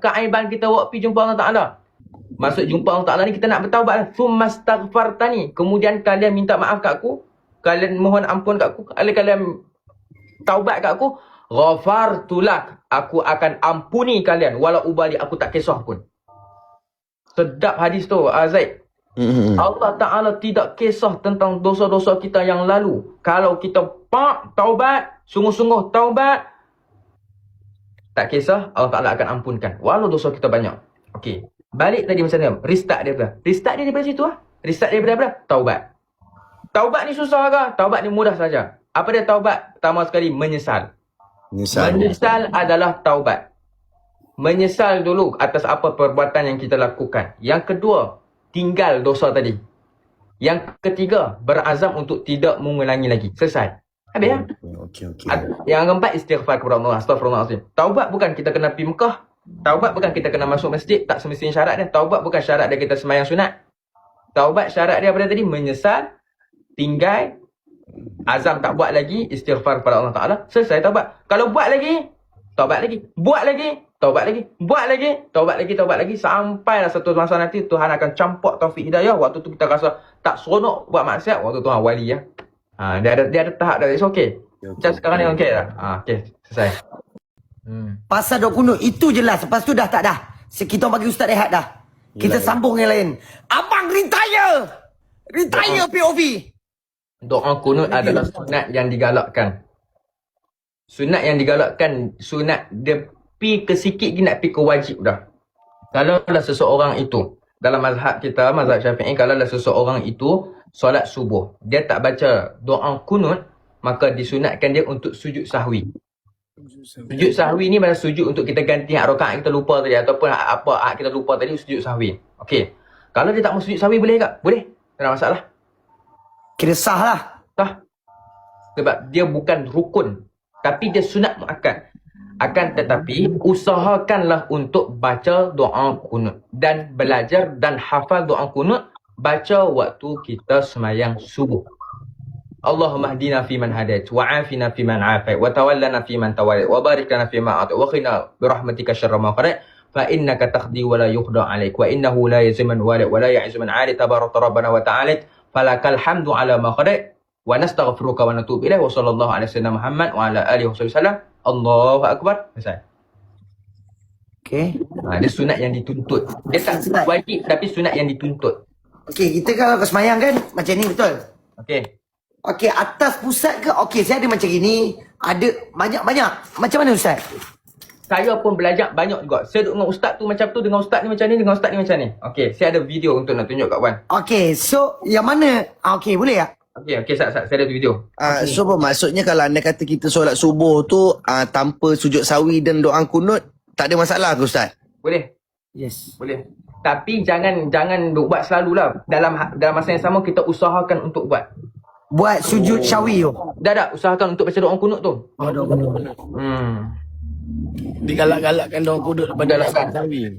keaiban, kita bawa pergi jumpa Allah Ta'ala. Maksud jumpa Allah Ta'ala ni kita nak bertaubat. Thumma astaghfartani, kemudian kalian minta maaf kat aku, kalian mohon ampun kat aku, kalian taubat kat aku, ghafartu lak, aku akan ampuni kalian wala ubali, aku tak kisah pun. Sedap hadis tu, Zaid. Allah Ta'ala tidak kisah tentang dosa-dosa kita yang lalu. Kalau kita taubat, sungguh-sungguh taubat, tak kisah, Allah Ta'ala akan ampunkan walau dosa kita banyak. Okey, balik tadi macam mana? Restart dia berapa? Restart dia daripada situ lah. Restart dia daripada taubat. Taubat ni susah ke? Taubat ni mudah saja. Apa dia taubat? Pertama sekali, menyesal. Menyesal adalah taubat. Menyesal dulu atas apa perbuatan yang kita lakukan. Yang kedua, tinggal dosa tadi. Yang ketiga, berazam untuk tidak mengulangi lagi. Selesai. Habis ya? Okey. Yang keempat, istighfar kepada Allah. Astaghfirullahaladzim. Taubat bukan kita kena pergi Mekah. Taubat bukan kita kena masuk masjid. Tak semestinya syarat dia. Taubat bukan syarat dia kita sembahyang sunat. Taubat syarat dia apa tadi? Menyesal, tinggal, azam tak buat lagi, istighfar kepada Allah Ta'ala, selesai taubat. Kalau buat lagi, taubat lagi. Buat lagi, taubat lagi. Buat lagi, taubat lagi. Sampailah satu masa nanti Tuhan akan campak taufik hidayah. Waktu tu kita rasa tak seronok buat maksiat. Waktu Tuhan wali ya. Dia ada tahap dah. It's okay. Macam sekarang ni okay dah. Okay, selesai. Pasal dok kunut itu jelas. Lepas tu dah tak dah. Kita bagi ustaz rehat dah. Kita sambung yang lain. Abang retire. Retire POV. Doa kunut adalah sunat yang digalakkan. Sunat yang digalakkan, sunat dia pi ke sikit lagi nak pi ke wajib dah. Kalau lah seseorang itu, dalam mazhab kita, mazhab Syafi'i, kalau lah seseorang itu solat subuh, dia tak baca doa kunut, maka disunatkan dia untuk sujud sahwi. Sujud sahwi ni adalah sujud untuk kita ganti hak rakaat kita lupa tadi, ataupun apa hak kita lupa tadi, sujud sahwi. Okey. Kalau dia tak mau sujud sahwi, boleh tak? Boleh. Tak ada masalah. Kira sah lah. Sah. Sebab dia bukan rukun, tapi dia sunat muakkad. Akan tetapi, usahakanlah untuk baca doa kunut. Dan belajar dan hafal doa kunut, baca waktu kita semayang subuh. Allahumma hdina fiman hadait, wa afina fiman afait, wa tawallana fiman tawallait, wa barik lana fima atait, wa qina birahmatika syarra ma qadait, fa innaka taqdi wa la yuqda alaik, wa innahu la yazil man walid, wa la ya'izzu man 'alit, tabarakta rabbana wa ta'ala, falakal hamdu ala ma qadait, wa nastaghfiruka wa natubu ilaik, wa sallallahu alaihi wasallam Muhammad wa ala alihi wasallam. Allahu akbar. Selesai. Okay. Dia sunat yang dituntut. Dia tak wajib tapi sunat yang dituntut. Okay, kita kalau semayang kan macam ni betul? Okey. Okey, atas pusat ke? Okey, saya ada macam gini. Ada banyak-banyak. Macam mana Ustaz? Saya pun belajar banyak juga. Saya duduk dengan ustaz tu macam tu, dengan ustaz ni macam ni, dengan ustaz ni macam ni. Okey, saya ada video untuk nak tunjuk kat Wan. Okey, so yang mana? Okey, boleh tak? Okey, saya ada video. So maksudnya kalau anda kata kita solat subuh tu tanpa sujud sawi dan doa kunut, tak ada masalah ke Ustaz? Boleh? Yes. Boleh. Tapi jangan buat selalulah. Dalam masa yang sama kita usahakan untuk buat. Buat sujud syawi tu. Dah usahakan untuk baca doa kunut tu. Oh, benar. Digalak-galakkan doa kudut pada laksana sawi.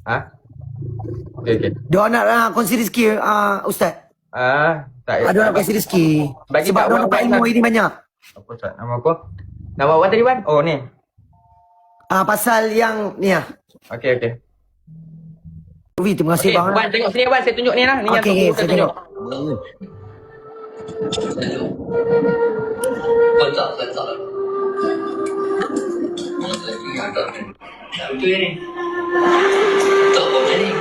Ha? Okey. Dia nak kongsi rezeki Ustaz. Tak Ada nak kongsi rezeki. Bagi Sebab tak dia orang dapat ilmu ini banyak. Apa Ustaz? Nama apa? Nama Wan tadi Wan? Oh ni. Pasal yang ni lah. Okey. Uvi, terima kasih bang. Wan tengok sini Wan, saya tunjuk ni lah. Ni yang Okey, saya tunjuk. 很早了，我在地上等着你，对呢，等我着你，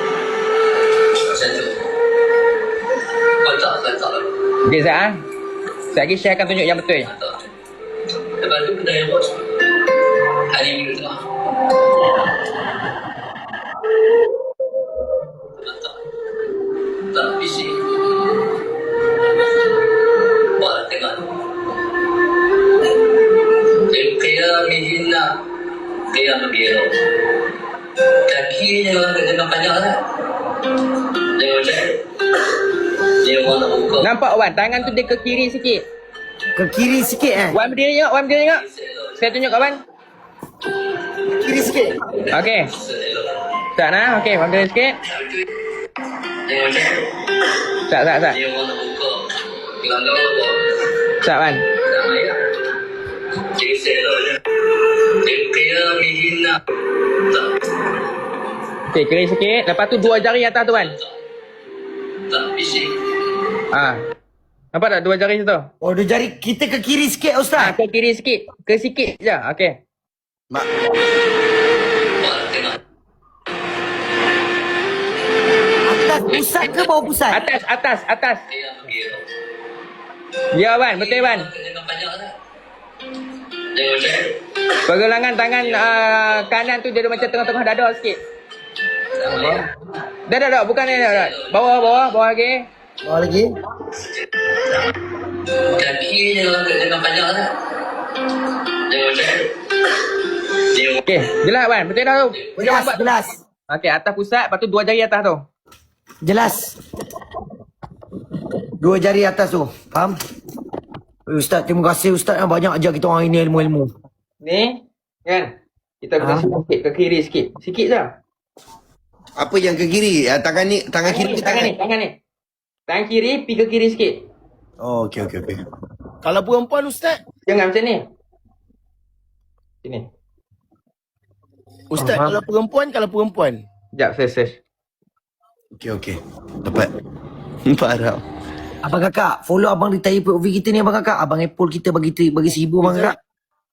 先走，很早了， Okey Zat. Saya lagi share akan tunjuk yang betul. 等着，对吧？对不对？我还你名字吗？等必须，我这个。Kaya medyo na kaya magiro. Tapi dia kena banyak lah. Dia macam dia mana buka. Nampak Wan, tangan tu dia ke kiri sikit. Ke kiri sikit Wan berdiri tengok. Saya tunjuk kat Wan. Kiri sikit. Okey. Tak nak? Okey, Wan berdiri sikit. Dia macam Tak. dia mana buka. Langgar apa? Tak Wan. Sama ya. Dia selo je. Dia kaya medyo na. Okey, kiri sikit. Lepas tu dua jari atas tu Wan. Tak bisi. Nampak tak dua jari situ? Oh, dia jari kita ke kiri sikit Ustaz. Ke kiri sikit. Ke sikit je. Okey. Mak, Wah, tengok. Atas pusat ke bawah pusat? Atas. Dia magiro. Ya Wan, betul Wan. Kena banyak lah. Dia macam Pergelangan tangan kanan tu dia macam tengah-tengah dada sikit. sama ya. Dah. Bukan ni. Dah. Bawah lagi. Bawah lagi. Kaki dia kena banyak lah. Dia macam dia Okey, jelas Wan. Betul dah tu. Jelas. Okey, atas pusat, lepas tu dua jari atas tu. Jelas. Dua jari atas tu. Faham? Ustaz, terima kasih Ustaz yang banyak ajar kita orang ini ilmu-ilmu. Ni, kan? Kita guna sikit ke kiri sikit. Sikit je. apa yang ke kiri? Tangan kiri ke Tangan ni. Tangan kiri, pergi ke kiri sikit. Oh, okey. Kalau perempuan Ustaz? Jangan macam ni. Sini. Ustaz, kalau perempuan? Sekejap, search. Okey. Dapat. Faham. Abang kakak, follow abang retire POV kita ni abang kakak. Abang Apple kita bagi 1,000 abang kakak.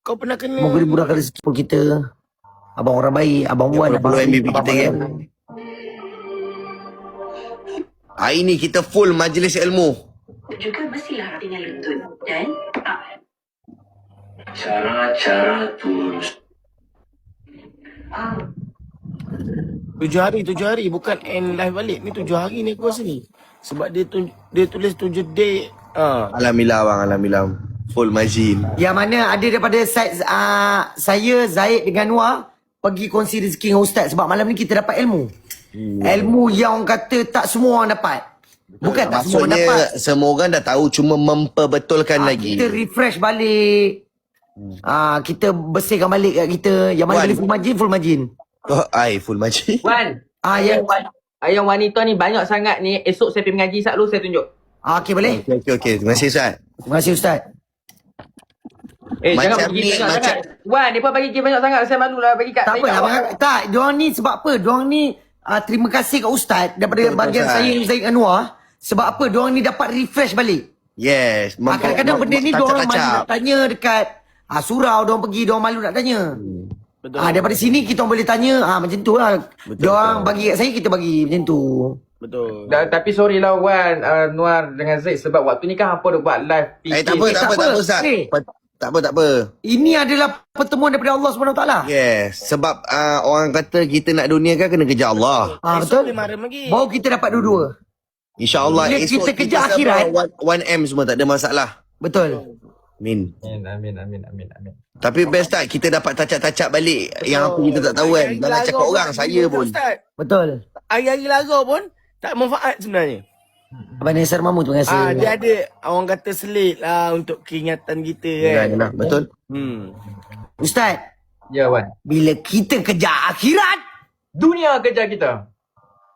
Kau pernah kena Moga dimudahkan rezeki Apple kita. Abang orang baik, abang Wan, abang follow MBB kita kan. Hari ni kita full majlis ilmu. Juga mestilah dengan lutut dan cara-cara tulus. 7 hari bukan end live balik. Ni 7 hari ni aku rasa ni. Sebab dia tulis 7 day. Alhamdulillah bang, alhamdulillah. Full majin. Yang mana ada daripada side saya, Zaid dengan Noah pergi kongsi rezeki dengan Ustaz. Sebab malam ni kita dapat ilmu. Ilmu yang orang kata tak semua orang dapat. Bukan tak semua orang dapat. Maksudnya semua orang dah tahu, cuma memperbetulkan lagi. Kita refresh balik. Kita bersihkan balik kat kita. Yang mana Wan. boleh full margin. Oh, full majin. Wan. Yang Yang wanita ni banyak sangat ni. Esok saya pergi mengaji selalu saya tunjuk. Okey, boleh? Okey. Terima kasih Ustaz. Terima kasih Ustaz. Jangan Macam bagi ni, banyak macam- sangat. Wan, dia pun bagi gift banyak sangat. Saya malu lah bagi kat Tak apa, saya. abang, tak, diorang ni sebab apa? Diorang ni terima kasih kat Ustaz daripada Betul, bahagian Ustaz. saya Zaid Anwar. Sebab apa? Diorang ni dapat refresh balik. Yes. Kadang-kadang benda ni diorang malu tacap-tacap. nak tanya dekat surau, diorang pergi, diorang malu nak tanya. Betul. Daripada sini kita orang boleh tanya, macam tu lah. Diorang bagi kat saya, kita bagi macam tu. Betul. Tapi sorry lah Wan, Nuar dengan Zaid sebab waktu ni kan hampa dah buat live PK. Tak apa Ustaz. Eh. Tak apa. Ini adalah pertemuan daripada Allah SWT. Yes. Sebab orang kata kita nak dunia kan kena kejar Allah. Esok Betul? 5 RM lagi. Baru kita dapat dua-dua. InsyaAllah Bila esok kita kejar akhirat. 1M semua tak ada masalah. Betul. Amin. Amin. Tapi best tak kita dapat tacap-tacap balik yang apa kita tak tahu kan. Jangan cakap orang, saya pun. Ustaz, Betul. hari-hari laga pun tak manfaat sebenarnya. Abang Nesar Mahmud, terima kasih. Dia ada orang kata selit lah untuk keingatan kita kan. Yalah, betul. Ustaz, Ya Wan. bila kita kejar akhirat, Dunia kerja kita.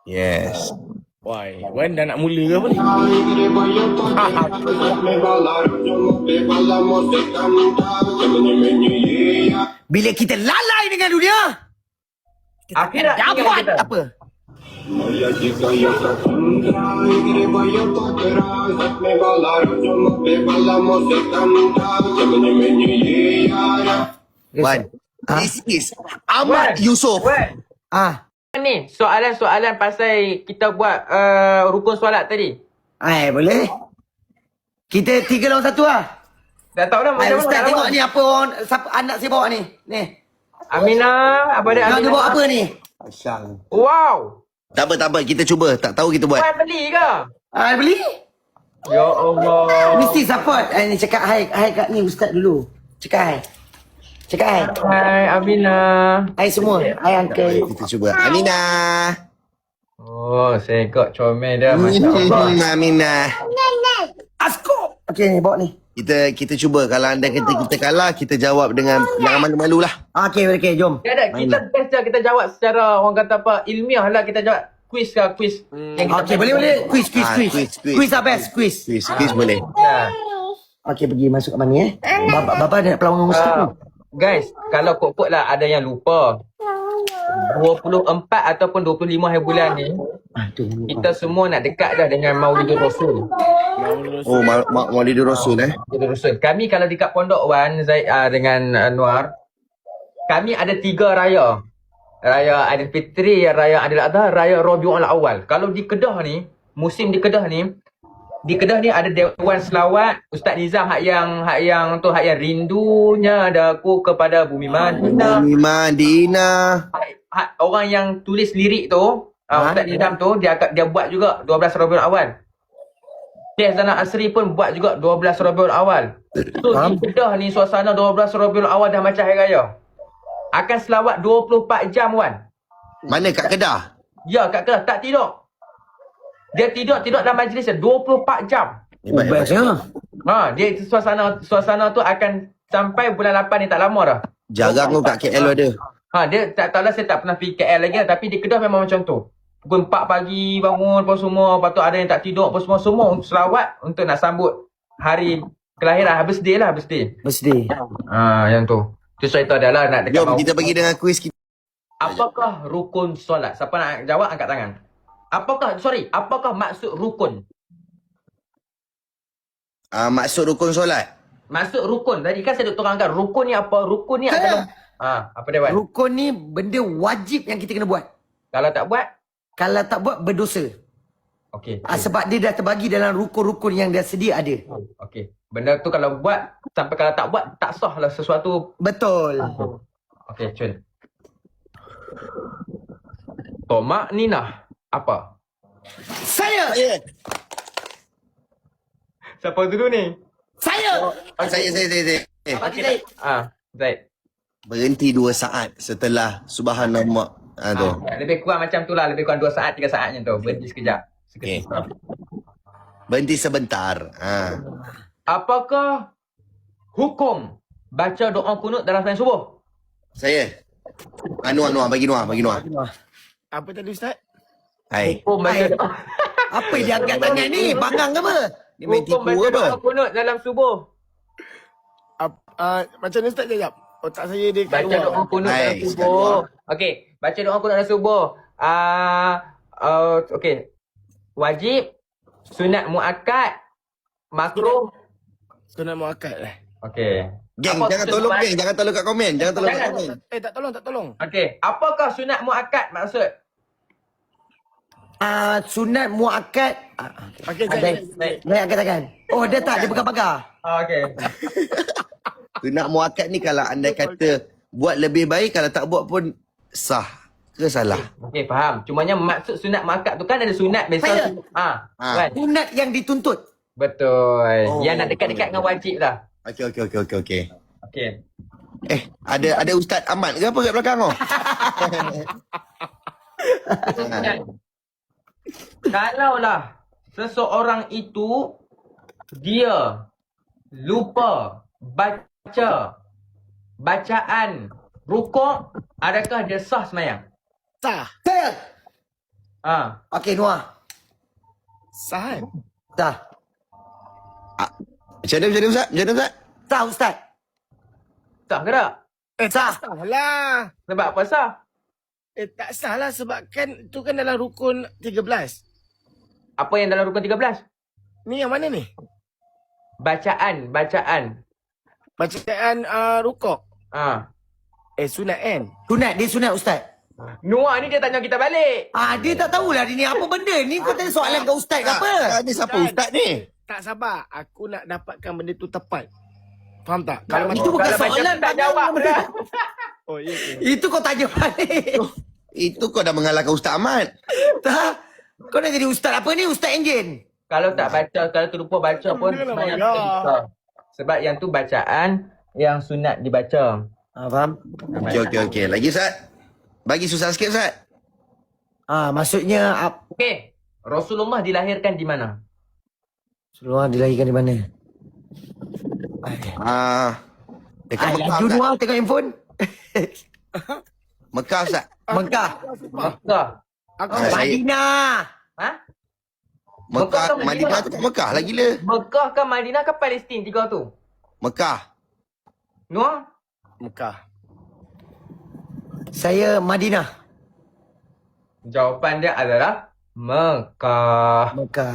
Yes. Why? Wan dah nak mula ke apa ni? bila kita lalai dengan dunia, Akhirat tinggal dapat kita. apa? Wan. This is Ahmad Yusof. Wan. Ni soalan-soalan pasal kita buat rukun solat tadi. Boleh? Kita 3 lawan 1 lah. Dah tahu dah macam Ustaz mana. tengok ni apa orang, siapa anak saya bawa ni. Ni. Aminah, apa dia Nak dia Aminah? bawa apa ni? Wow. Tak apa. Kita cuba. Tak tahu kita buat. Wan beli ke? Beli? Ya Allah. Mesti support. Ni cakap hai kat ni Ustaz dulu. Cakap hai. Hai Aminah. Hai semua. Hai uncle. Kita cuba. Aminah. Oh, sekok comel dia masya-Allah. Aminah. Asko. Okey ni bawa ni. Kita cuba. Kalau anda kata kita kalah, kita jawab dengan jangan malu-malu lah. Okey, jom. Ya dah, kita best je kita jawab secara orang kata apa ilmiah lah kita jawab quiz ke quiz. Yang kita Okey, boleh. Quiz. quiz. Quiz lah best, quiz. Quiz boleh. Ya. Okey, pergi masuk kat mana Bapa ada nak pelawang dengan Ustaz tu. Guys, kalau kok lah ada yang lupa. 24 ataupun 25 hari bulan ni kita semua nak dekat dah dengan Maulidur Rasul. Oh, Maulidur Rasul Maulidur Rasul. Kami kalau dekat Pondok Wan Zaid dengan Anwar, kami ada 3 raya. Raya Aidilfitri, Raya Aidil Adha, Raya Rabiul Awal. Kalau di Kedah ni, musim di Kedah ni ada Dewan Selawat Ustaz Nizam hak yang rindunya daku kepada bumi Madinah. Bumi Madinah. Orang yang tulis lirik tu, Ustaz Nizam tu dia buat juga 12 Rabiul Awal. Syekh Zainal Asri pun buat juga 12 Rabiul Awal. So di Kedah ni suasana 12 Rabiul Awal dah macam hari raya. Akan selawat 24 jam Wan. Mana kat Kedah? Ya kat Kedah tak tidur. Dia tidur dalam majlis dia 24 jam. Best ya. Dia suasana tu akan sampai bulan 8 ni tak lama dah. Jarang tu kat KL ada. Dia tak tahulah saya tak pernah pergi KL lagi lah, tapi di Kedah memang macam tu. Pukul 4 pagi bangun apa semua, lepas tu ada yang tak tidur apa semua untuk selawat untuk nak sambut hari kelahiran, birthday lah, birthday. Yang tu. Tu cerita dia lah nak dekat Jom kita pergi dengan kuis kita. Apakah rukun solat? Siapa nak jawab angkat tangan. Apakah maksud rukun? Maksud rukun solat. Maksud rukun. Tadi kan saya dah terangkan rukun ni apa? Rukun ni adalah apa dia buat? Rukun ni benda wajib yang kita kena buat. Kalau tak buat? Kalau tak buat berdosa. Okey. Sebab dia dah terbagi dalam rukun-rukun yang dah sedia ada. Okey. Benda tu kalau buat sampai kalau tak buat tak sah lah sesuatu. Betul. Okey, cun. Tomak Ninah apa? Saya. Siapa dulu ni? Saya. Saya. Okey, Zaid. Zaid. Berhenti 2 saat setelah subhanallah. Tu. Lebih kurang macam tu lah. Lebih kurang 2 saat, 3 saat macam tu. Berhenti sekejap. Okay. Berhenti sebentar. Apakah hukum baca doa kunut dalam sembahyang subuh? Saya. Bagi Noah. Apa tadi Ustaz? Hai. Hukum baca doa. Apa dia angkat tangan ni? Bangang ke apa? Ni main Hukum tipu baca ke apa? doa kunut dalam subuh. Macam ni Ustaz sekejap. Otak saya dia kat Baca luar. doa kunut dalam Nice, subuh. Okey, baca doa kunut dalam subuh. Okey. Wajib, sunat muakkad, makruh. Sunat muakkad lah. Okey. Geng, Apa jangan sunat tolong muakkad? geng. Jangan tolong kat komen. Jangan tolong kat Jangan. komen. Tak tolong. Okey, apakah sunat muakkad maksud? Sunat muakkad. Okey, Baik. Baik. Baik, angkat tangan. Oh, dia tak. Dia pegang-pegang. Okey. Sunat muakkad ni kalau anda kata buat lebih baik, kalau tak buat pun sah ke salah? Okey, faham. Cumanya maksud sunat muakkad tu kan ada sunat Saya. biasa. Kan? Sunat yang dituntut. Betul. Oh. Yang nak dekat-dekat dengan wajib lah. Okey. Okey. Ada Ustaz Ahmad ke apa kat belakang kau? Kalaulah seseorang itu dia lupa baca bacaan rukuk, adakah dia sah sembahyang? Sah. Saya. Okey, Noah. Sah kan? Sah. Macam mana Ustaz? Sah, Ustaz. Sah ke tak? Sah. Sah lah. Sebab apa sah? Tak sah lah sebab kan tu kan dalam rukun 13. Apa yang dalam rukun 13? Ni yang mana ni? Bacaan. Bacaan rukuk. Sunat kan? Sunat. Dia sunat, Ustaz. Noah ni dia tanya kita balik. Dia tak tahulah dia ni apa benda. Ni kau tanya soalan kat Ustaz ke apa? Ni siapa Ustaz ni? Tak sabar. Aku nak dapatkan benda tu tepat. Faham tak? Itu bukan Kalau macam soalan, tu tak jawab benda. dah. Oh, ya ke? Itu kau tanya balik. Itu kau dah mengalahkan Ustaz Ahmad. Tak. Kau nak jadi Ustaz apa ni? Ustaz enjin. Kalau tak baca, kalau terlupa baca pun Dia lah sembahyang marah. kita sah. Sebab yang tu bacaan yang sunat dibaca. Faham? Okey. Lagi Ustaz? Bagi susah sikit Ustaz. Maksudnya Okey. Rasulullah dilahirkan di mana? Rasulullah dilahirkan di mana? Dekat Mekah Laju Ustaz. Noah tengok handphone. Mekah Ustaz. Mekah. Mekah. Madinah. Ha? Mekah, Mekah, Madinah tu kat Mekah lah gila. Mekah ke Madinah ke Palestin? Tiga tu. Mekah. Noah? Mekah. Saya Madinah. Jawapan dia adalah Mekah. Mekah.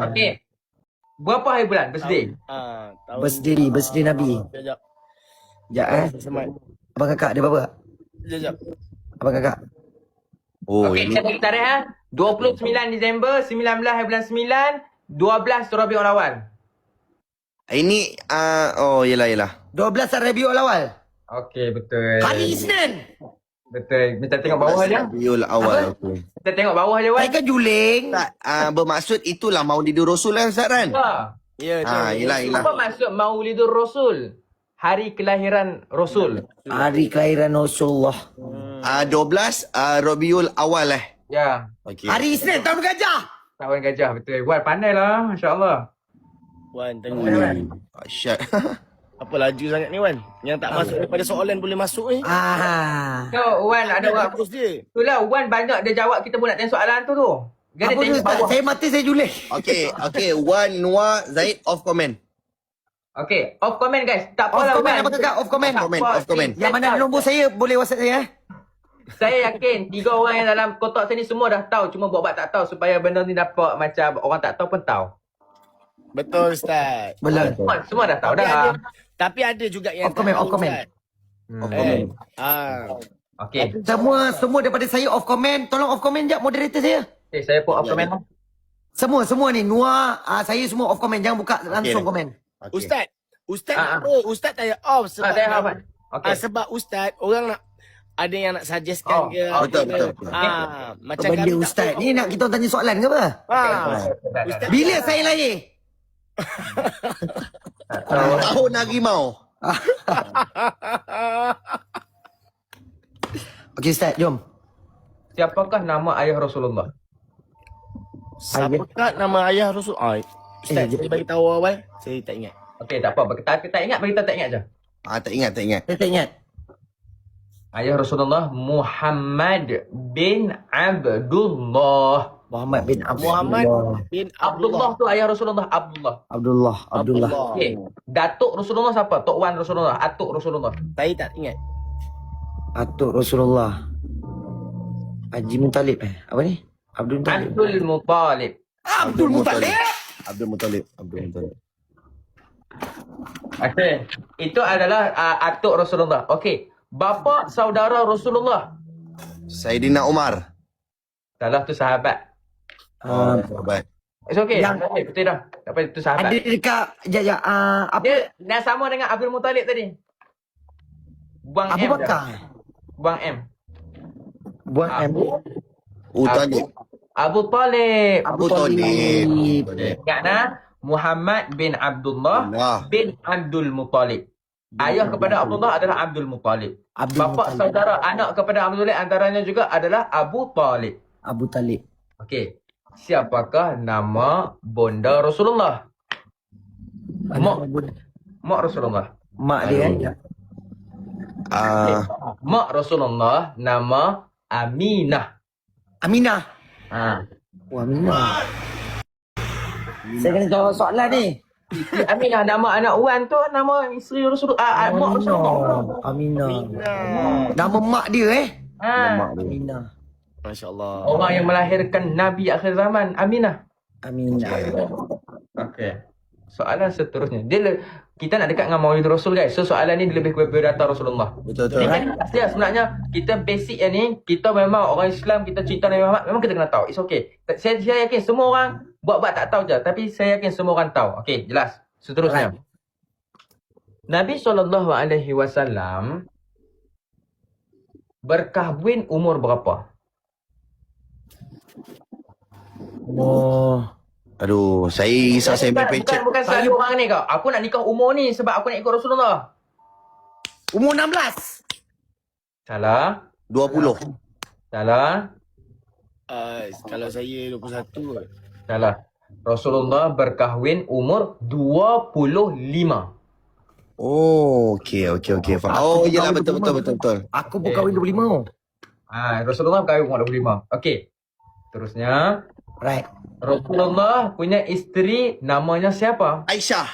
Okey. Berapa hari bulan birthday? Tahun Birthday Nabi. Sekejap. Sekejap Semat. Abang kakak dia berapa? Sekejap. Abang kakak. Oh, Okey, ini saya bagi tarikh 29 Disember, 19 hari bulan 9, 12 Rabiul Awal. ini yelah. 12 Rabiul Awal. Okey, betul. Hari Isnin. Betul. Kita tengok bawah je. Rabiul Awal. Okey. Kita tengok bawah je, Saya Wan. kan juling. Ustaz, bermaksud itulah Maulidur Rasul kan Ustaz kan? Ya, Yelah. Apa maksud Maulidur Rasul? Hari kelahiran Rasul. Hari kelahiran Rasulullah. 12 Rabiul Awal Ya. Okey. Hari Isnin tahun gajah. Tahun gajah, betul. Wan, pandai lah. Masya Allah. Wan, tengok. Asyad. Apa laju sangat ni Wan? Yang tak masuk daripada soalan boleh masuk ni. So, Wan ada orang. Bagus dia. Itulah, Wan banyak dia jawab. Kita pun nak tengok soalan tu tu. Dia Apa tu tengok Ustaz? bawah. Saya mati saya juling. Okey. Wan, Noah, Zaid, off comment. Okey, off comment guys. Tak Off apalah, comment Wan. apa kakak? Off comment. Off comment. Yang mana nombor saya boleh WhatsApp saya Saya yakin 3 orang yang dalam kotak saya ni semua dah tahu. Cuma buat tak tahu supaya benda ni dapat macam orang tak tahu pun tahu. Betul Ustaz. Betul. Semua dah tahu dah. Tapi ada juga yang Off comment, tak tahu, off comment. Ustaz. Off comment. Okey. Semua daripada saya off comment. Tolong off comment jap moderator saya. Okay, saya pun off comment lah. Semua ni Noah, saya semua off comment. Jangan buka langsung komen. Okey. Ustaz Ustaz tak payah off sebab Saya off kan. Okey. sebab Ustaz orang nak ada yang nak suggestkan ke. betul. Macam Benda kami tak Ustaz tahu. ni nak kita tanya soalan ke apa? Ustaz Bila saya lahir? Tahun harimau. Okey Ustaz, jom. Siapakah nama ayah Rasulullah? Siapakah nama ayah Rasul? Ustaz, Eh, saya bagi tahu awal. Saya tak ingat. Okey, tak apa. Tak ingat, bagi tahu tak ingat je. Tak ingat. Saya tak ingat. Ayah Rasulullah Muhammad bin Abdullah. Muhammad bin Muhammad bin Abdullah tu ayah Rasulullah. Abdullah. Abdullah. Okey. Datuk Rasulullah siapa? Tok Wan Rasulullah. Atuk Rasulullah. Saya tak ingat. Atuk Rasulullah. Haji Muttalib Apa ni? Abdul Muttalib. Abdul Muttalib. Abdul Muttalib. Abdul Muttalib. Okey. Itu adalah atuk Rasulullah. Okey. Bapa saudara Rasulullah. Saidina Umar. Salah tu sahabat. Sahabat. It's okay. Yang- Okay, betul dah. Tak apa, itu sahabat. Ada dekat apa? Dia dah sama dengan Abdul Muttalib tadi. Buang Abu M. dah. Bakar. Buang M. Buat Talib. Abu Talib. Abu Talib. Ingat nah, Muhammad bin Abdullah Allah. bin Abdul Muttalib. Ayah kepada Abdullah adalah Abdul Muttalib. Abdul Bapa Muttalib. saudara anak kepada Abdul Muttalib antaranya juga adalah Abu Talib. Abu Talib. Okey. Siapakah nama bonda Rasulullah? Mak Rasulullah. Mak dia kan? Mak Rasulullah nama Aminah. Aminah. Ha. Oh, Aminah. Saya kena jawab soalan ni. Aminah nama anak Wan tu nama isteri Rasulullah. Mak Rasulullah. Aminah. Nama mak dia Ha. Aminah. Masya Allah. Orang yang melahirkan Nabi akhir zaman, Aminah. Aminah. Okey. Soalan seterusnya. Kita nak dekat dengan Maulid Rasul guys. So soalan ni dia lebih kepada data Rasulullah. Betul. Ni kan asli sebenarnya kita basic yang ni, kita memang orang Islam, kita cinta Nabi Muhammad, memang kita kena tahu. It's okay. Saya yakin semua orang buat-buat tak tahu je, tapi saya yakin semua orang tahu. Okey, jelas. Seterusnya. Nabi SAW berkahwin umur berapa? Oh. Aduh, saya risau saya main pecek. Bukan selalu orang ni kau. Aku nak nikah umur ni sebab aku nak ikut Rasulullah. Umur 16. Salah. 20. Salah. Kalau saya 21 kot. Salah. Rasulullah berkahwin umur 25. Oh, okey. Faham. Oh, iyalah betul. Aku pun kahwin 25. Rasulullah berkahwin umur 25. Okey. Terusnya, Right. Rasulullah punya isteri namanya siapa? Aisyah.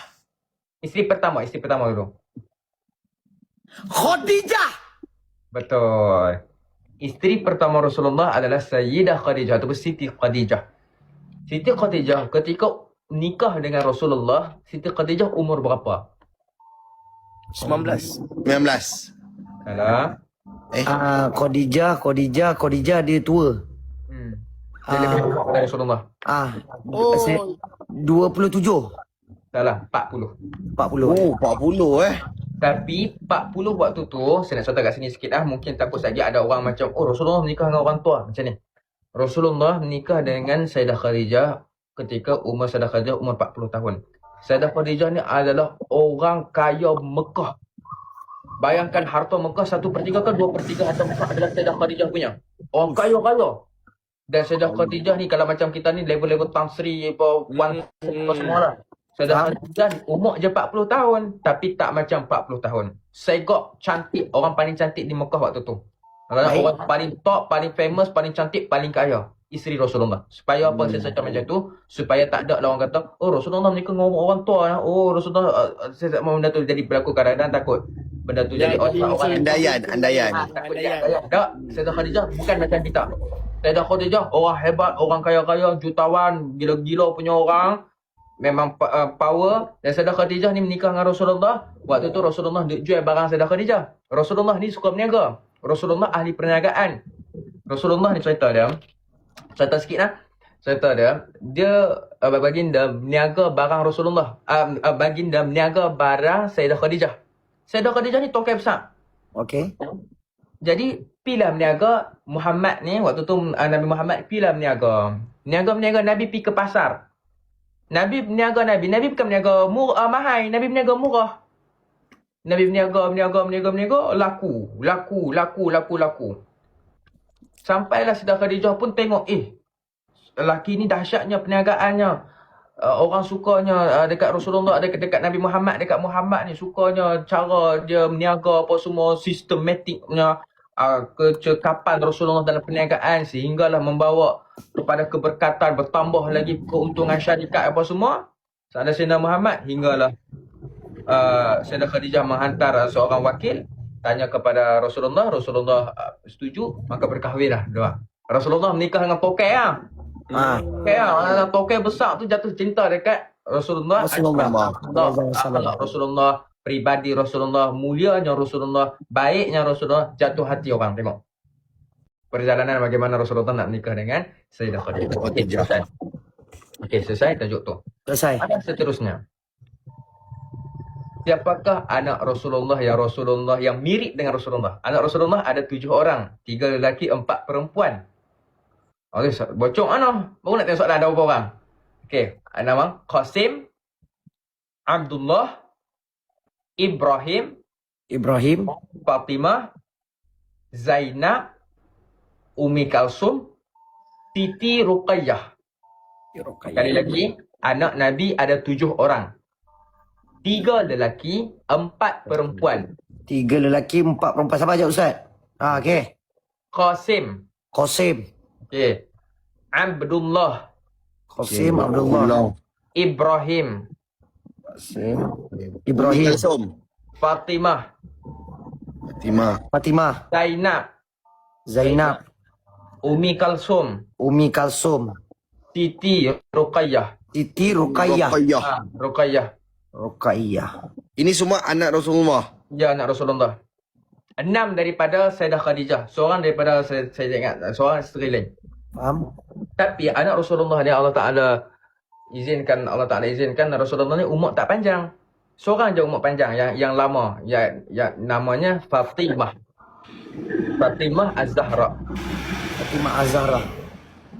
Isteri pertama dulu. Khadijah. Betul. Isteri pertama Rasulullah adalah Sayyidah Khadijah ataupun Siti Khadijah. Siti Khadijah ketika nikah dengan Rasulullah, Siti Khadijah umur berapa? 19. 19. Salah. Khadijah dia tua. Dia lebih tua dari Rasulullah. Oh. 27. Salah, 40. 40. Oh, 40 Tapi 40 waktu tu, saya nak cerita kat sini sikit mungkin takut saja ada orang macam, oh Rasulullah menikah dengan orang tua. Macam ni. Rasulullah menikah dengan Sayyidah Khadijah ketika umur Sayyidah Khadijah umur 40 tahun. Sayyidah Khadijah ni adalah orang kaya Mekah. Bayangkan harta Mekah 1/3 ke 2/3 harta Mekah adalah Sayyidah Khadijah punya. Orang kaya-kaya. Dan Sayyidah Khadijah ni kalau macam kita ni level-level Tan Sri apa semua lah. Sayyidah Khadijah ni umur je 40 tahun tapi tak macam 40 tahun. Segak cantik, orang paling cantik di Mekah waktu tu. Orang paling top, paling famous, paling cantik, paling kaya. Isteri Rasulullah. Supaya apa saya cakap macam tu? Supaya tak ada lah orang kata, oh Rasulullah menikah dengan orang tua. Oh Rasulullah, saya tak mahu benda tu jadi berlaku kadang-kadang takut. Benda tu jadi orang Andaian. takut dia andaian. Tak, Sayyidah Khadijah bukan macam kita. Sayyidah Khadijah orang hebat, orang kaya-kaya, jutawan, gila-gila punya orang. Memang power. Dan Sayyidah Khadijah ni menikah dengan Rasulullah. Waktu tu Rasulullah jual barang Sayyidah Khadijah. Rasulullah ni suka berniaga. Rasulullah ahli perniagaan. Rasulullah ni cerita sikit lah. Cerita dia baginda berniaga barang Rasulullah. Baginda berniaga barang Sayyidah Khadijah. Sayyidah Khadijah ni tokai besar. Okey. Jadi pilah berniaga Muhammad ni waktu tu Nabi Muhammad pilah berniaga. Berniaga Nabi pi ke pasar. Nabi berniaga Nabi bukan berniaga mahal, Nabi berniaga murah. Nabi berniaga laku. Sampailah Sayyidah Khadijah pun tengok, lelaki ni dahsyatnya perniagaannya. Orang sukanya dekat Rasulullah, dekat Nabi Muhammad, dekat Muhammad ni sukanya cara dia berniaga apa semua sistematiknya. kecekapan Rasulullah dalam perniagaan sehinggalah membawa kepada keberkatan, bertambah lagi keuntungan syarikat apa semua. Saat Sayyidina Muhammad hinggalah Sayyidah Khadijah menghantar seorang wakil tanya kepada Rasulullah, setuju, maka berkahwinlah dua. Rasulullah menikah dengan tokai lah. Tokai besar tu jatuh cinta dekat Rasulullah. Akhlak Rasulullah, pribadi Rasulullah, mulianya Rasulullah, baiknya Rasulullah, jatuh hati orang. Tengok perjalanan bagaimana Rasulullah nak menikah dengan Sayyidah Khadijah. Okey, selesai. Okey, selesai tajuk tu. Selesai. Ada seterusnya. Siapakah anak Rasulullah yang mirip dengan Rasulullah? Anak Rasulullah ada 7 orang, 3 lelaki, 4 perempuan. Okey, bocok mana? Baru nak tengok soalan ada berapa orang. Okey, nama Qasim, Abdullah, Ibrahim, Fatimah, Zainab, Umi Kalsum, Siti Ruqayyah. Sekali lagi, anak Nabi ada 7 orang. 3 lelaki, 4 perempuan. 3 lelaki, 4 perempuan. Siapa aja Ustaz? Okey. Qasim. Okey. Abdullah. Abdullah. Ibrahim. Kalsum. Fatimah. Zainab. Umi Kalsum. Siti Ruqayyah. Ruqayyah. Ini semua anak Rasulullah. Ya, anak Rasulullah. 6 daripada Sayyidah Khadijah. Seorang daripada, saya ingat, seorang isteri lain. Faham? Tapi anak Rasulullah ni Allah Ta'ala izinkan Rasulullah ni umur tak panjang. Seorang je umur panjang yang lama. Yang namanya Fatimah Az-Zahra.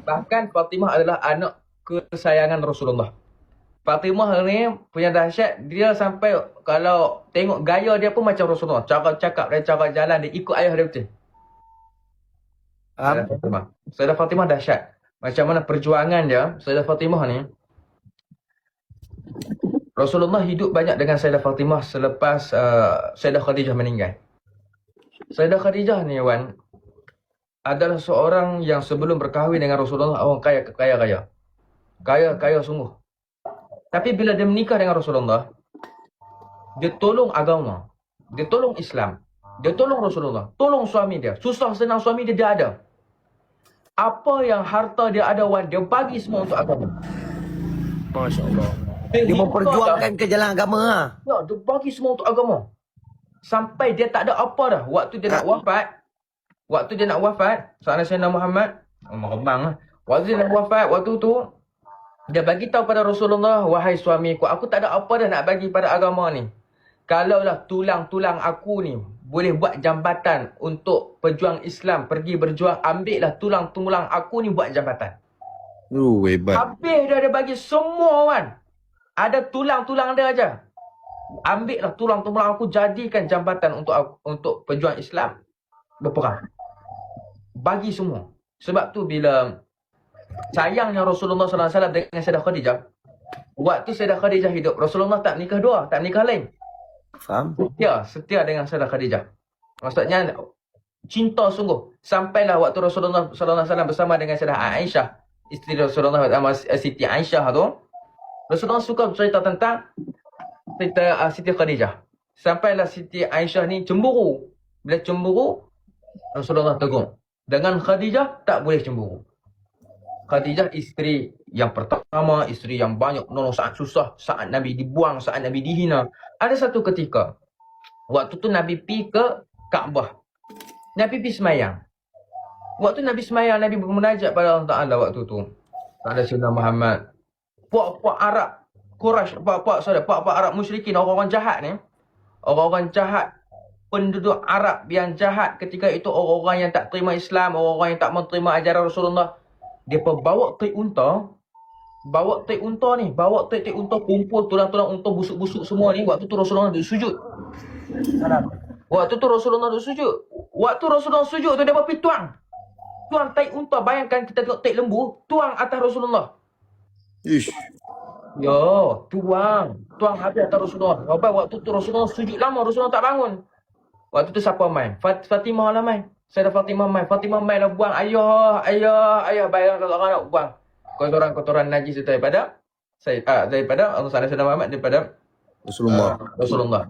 Bahkan Fatimah adalah anak kesayangan Rasulullah. Fatimah ni punya dahsyat, dia sampai kalau tengok gaya dia pun macam Rasulullah. Cara cakap dia, cara jalan dia, ikut ayah dia betul. Sayyidah Fatimah dahsyat. Macam mana perjuangan dia, Sayyidah Fatimah ni. Rasulullah hidup banyak dengan Sayyidah Fatimah selepas Sayyidah Khadijah meninggal. Sayyidah Khadijah ni, Wan, adalah seorang yang sebelum berkahwin dengan Rasulullah, orang kaya. Kaya sungguh. Tapi bila dia menikah dengan Rasulullah, dia tolong agama, dia tolong Islam, dia tolong Rasulullah, tolong suami dia. Susah senang suami dia ada. Apa yang harta dia ada, Wan, dia bagi semua untuk agama. Masya Allah. Dia memperjuangkan ke jalan agama lah. Ya, dia bagi semua untuk agama. Sampai dia tak ada apa dah. Waktu dia nak wafat, saat Sayyidina Muhammad, waktu dia nak wafat, waktu tu, dia bagi tahu pada Rasulullah, wahai suamiku, aku tak ada apa dah nak bagi pada agama ni. Kalaulah tulang-tulang aku ni boleh buat jambatan untuk pejuang Islam, pergi berjuang, ambillah tulang-tulang aku ni buat jambatan. Hebat. Habis dia ada bagi semua, Wan. Ada tulang-tulang dia aja. Ambillah tulang-tulang aku, jadikan jambatan untuk pejuang Islam berperang. Bagi semua. Sebab tu bila sayangnya Rasulullah SAW dengan Sayyidah Khadijah, waktu Sayyidah Khadijah hidup, Rasulullah tak nikah dua, tak nikah lain. Faham? Setia dengan Sayyidah Khadijah. Maksudnya cinta sungguh. Sampailah waktu Rasulullah SAW bersama dengan Sayyidah Aisyah, isteri Rasulullah, Siti Aisyah tu, Rasulullah suka bercerita tentang Siti Khadijah. Sampailah Siti Aisyah ni cemburu. Bila cemburu, Rasulullah tegur, dengan Khadijah tak boleh cemburu. Khadijah isteri yang pertama, isteri yang banyak menolong saat susah, saat Nabi dibuang, saat Nabi dihina. Ada satu ketika, waktu tu Nabi pergi ke Kaabah. Nabi pergi semayang. Waktu Nabi semayang, Nabi bermunajat pada Allah Ta'ala waktu tu. Ada Sayyidina Muhammad. Puak-puak Arab Quraisy, puak-puak Arab musyrikin, orang-orang jahat ni. Orang-orang jahat, penduduk Arab yang jahat ketika itu, orang-orang yang tak terima Islam, orang-orang yang tak menerima ajaran Rasulullah. Dia bawa trik unta, kumpul tulang-tulang unta busuk-busuk semua ni. Waktu tu Rasulullah duduk sujud. Waktu Rasulullah sujud tu, dia pergi tuang tai unta. Bayangkan kita tengok tai lembu, tuang atas Rasulullah. Ish. Yo, tuang habis atas Rasulullah. Waktu tu Rasulullah sujud lama, Rasulullah tak bangun. Waktu tu siapa main? Fatimah lah main. Saya dah Fatimah mai lah buang. Ayah, bayang kalau orang nak buang. Kotoran-kotoran najis itu daripada Allah Sayyidina Muhammad, daripada Rasulullah.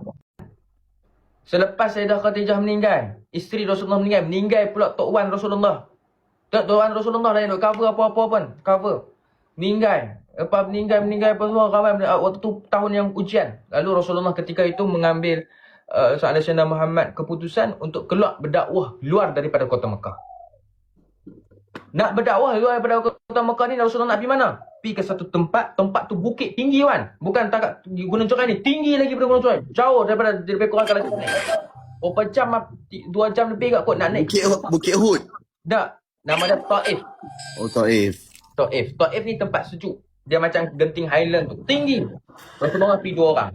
Selepas Sayyidah Khadijah meninggal, isteri Rasulullah meninggal pula Tok Wan Rasulullah. Tok Wan Rasulullah dah nak cover apa-apa pun, cover. Meninggal. Lepas meninggal apa semua, ramai waktu tu tahun yang ujian. Lalu Rasulullah ketika itu mengambil Sayyidina Muhammad keputusan untuk keluar berdakwah luar daripada kota Mekah. Nak berdakwah luar daripada kota Mekah ni, Rasulullah nak pergi mana? Pergi ke satu tempat tu bukit tinggi kan. Bukan takat Gunung Corai ni, tinggi lagi daripada Gunung Corai. Jauh daripada korang kalau kita naik. Berapa jam, 2 jam lebih kot nak naik. Bukit Hud. Tak, nama dia Taif. Oh, Taif. Taif ni tempat sejuk. Dia macam Genting Highland tu, tinggi. Rasulullah pergi 2 orang.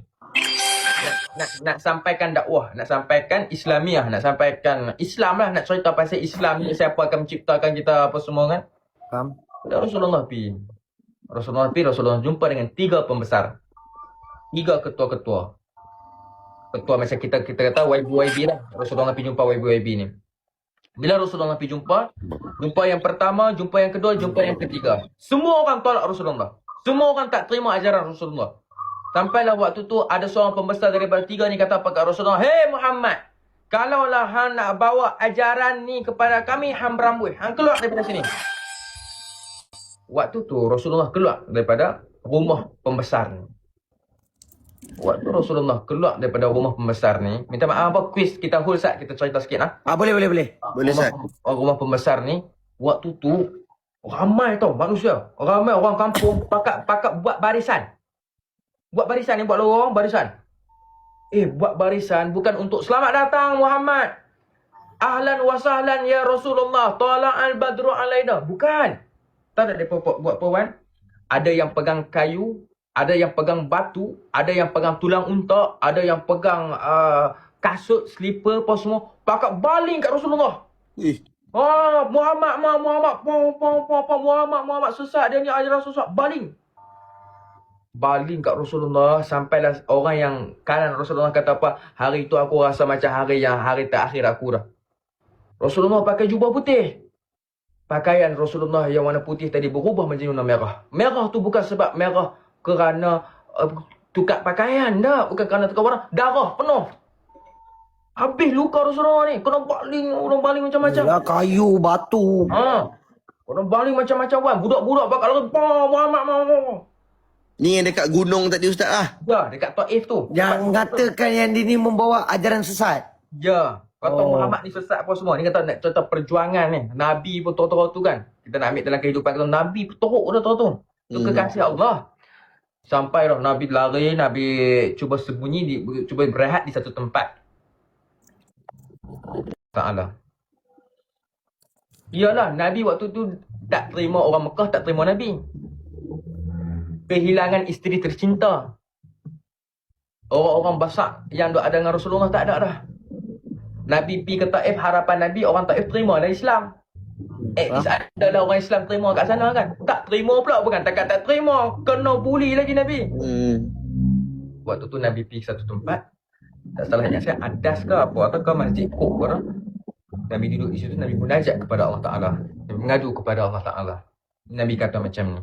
Nak sampaikan dakwah, nak sampaikan Islamiah, nak sampaikan Islam lah, nak cerita pasal Islam ni, siapa akan menciptakan kita apa semua kan. Faham? Dan Rasulullah jumpa dengan 3 pembesar. 3 ketua-ketua. Ketua macam kita kata YB lah. Rasulullah pergi jumpa YB ni. Bila Rasulullah pergi jumpa yang pertama, jumpa yang kedua, jumpa yang ketiga. Semua orang tolak Rasulullah. Semua orang tak terima ajaran Rasulullah. Sampailah waktu tu ada seorang pembesar daripada 3 ni kata pada Rasulullah, "Hei Muhammad, kalaulah hang nak bawa ajaran ni kepada kami, hang berambut. Hang keluar daripada sini." Waktu tu Rasulullah keluar daripada rumah pembesar ni. Waktu Rasulullah keluar daripada rumah pembesar ni, minta maaf apa quiz kita hulsat, kita cerita sikit lah. Boleh. Boleh, Sat. Rumah pembesar ni, waktu tu ramai tau manusia. Ramai orang kampung pakat buat barisan. Buat barisan ni, buat lorong barisan. Buat barisan bukan untuk selamat datang Muhammad, ahlan wa sahlan ya Rasulullah, tala'al badru alaina. Bukan. Tak ada mereka buat perwan. Ada yang pegang kayu, ada yang pegang batu, ada yang pegang tulang unta, ada yang pegang kasut, slipper apa semua. Pakat baling kat Rasulullah. Muhammad sesat, dia ni ajaran sesat. Baling kat Rasulullah. Sampailah orang yang kanan Rasulullah kata apa, hari tu aku rasa macam hari terakhir aku dah. Rasulullah pakai jubah putih. Pakaian Rasulullah yang warna putih tadi berubah menjadi warna merah. Merah tu bukan sebab merah kerana tukar pakaian, dah. Bukan kerana tukar warna. Darah penuh. Habis luka Rasulullah ni. Kena baling macam-macam. Ya, kayu, batu. Kena baling macam-macam kan. Budak-budak bakal lagi. Muhammad. Ni yang dekat gunung tadi Ustaz lah. Ya, dekat Taif tu. Yang mengatakan yang dia ni membawa ajaran sesat. Ya. Kata Muhammad ni sesat apa semua. Ni kata nak cerita perjuangan ni. Nabi pun teruk-teruk tu kan. Kita nak ambil dalam kehidupan kita. Nabi pun teruk dah tu. Itu kekasih Allah. Sampai dah Nabi lari. Nabi cuba sembunyi. Cuba berehat di satu tempat. Ta'ala. Iyalah, Nabi waktu tu tak terima orang Mekah, tak terima Nabi. Kehilangan isteri tercinta. Orang-orang basak yang ada dengan Rasulullah tak ada dah. Nabi pergi ke Taif, harapan Nabi orang Taif terima dah Islam. Adalah orang Islam terima kat sana kan. Tak terima pula, bukan takat tak terima, kena bully lagi Nabi. Waktu tu Nabi pergi satu tempat, tak salah ingat saya, Adas ke apa, ataukah Masjid Qub ke. Nabi duduk di situ, Nabi munajat kepada Allah Ta'ala. Nabi mengadu kepada Allah Ta'ala. Nabi kata macam ni,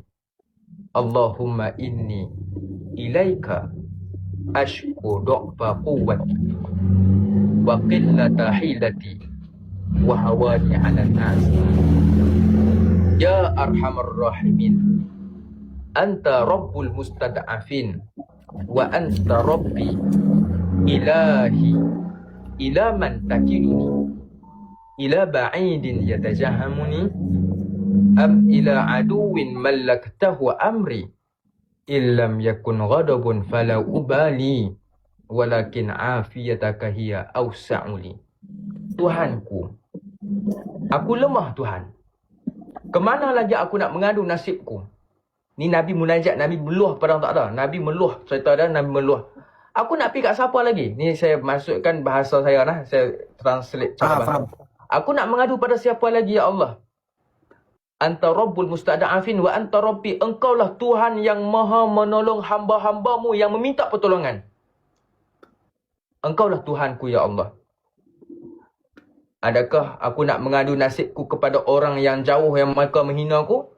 Allahumma inni ilaika ashku du'fa quwwati wa qillata hilati wa hawani 'ala an-nas. Ya arhamar rahimin, anta rabbul mustad'afin wa anta rabbi ilahi ila man takiluni ila ba'idin yatajahamuni am ila aduwin mallaktahu amri illam yakun ghadabun fala ubali walakin afiyataka hiya awsa'uli. Tuhanku, aku lemah Tuhan. Kemana lagi aku nak mengadu nasibku? Ni Nabi munajat, Nabi meluah pada Allah Ta'ala. Nabi meluah, cerita dia Nabi meluah. Aku nak pergi kat siapa lagi? Ni saya masukkan bahasa saya lah. Saya translate cara bahasa. Aku nak mengadu pada siapa lagi ya Allah? Anta Rabbul Mustada'afin wa anta Rabbi. Engkaulah Tuhan yang maha menolong hamba-hambamu yang meminta pertolongan. Engkaulah Tuhanku ya Allah. Adakah aku nak mengadu nasibku kepada orang yang jauh yang mereka menghina aku?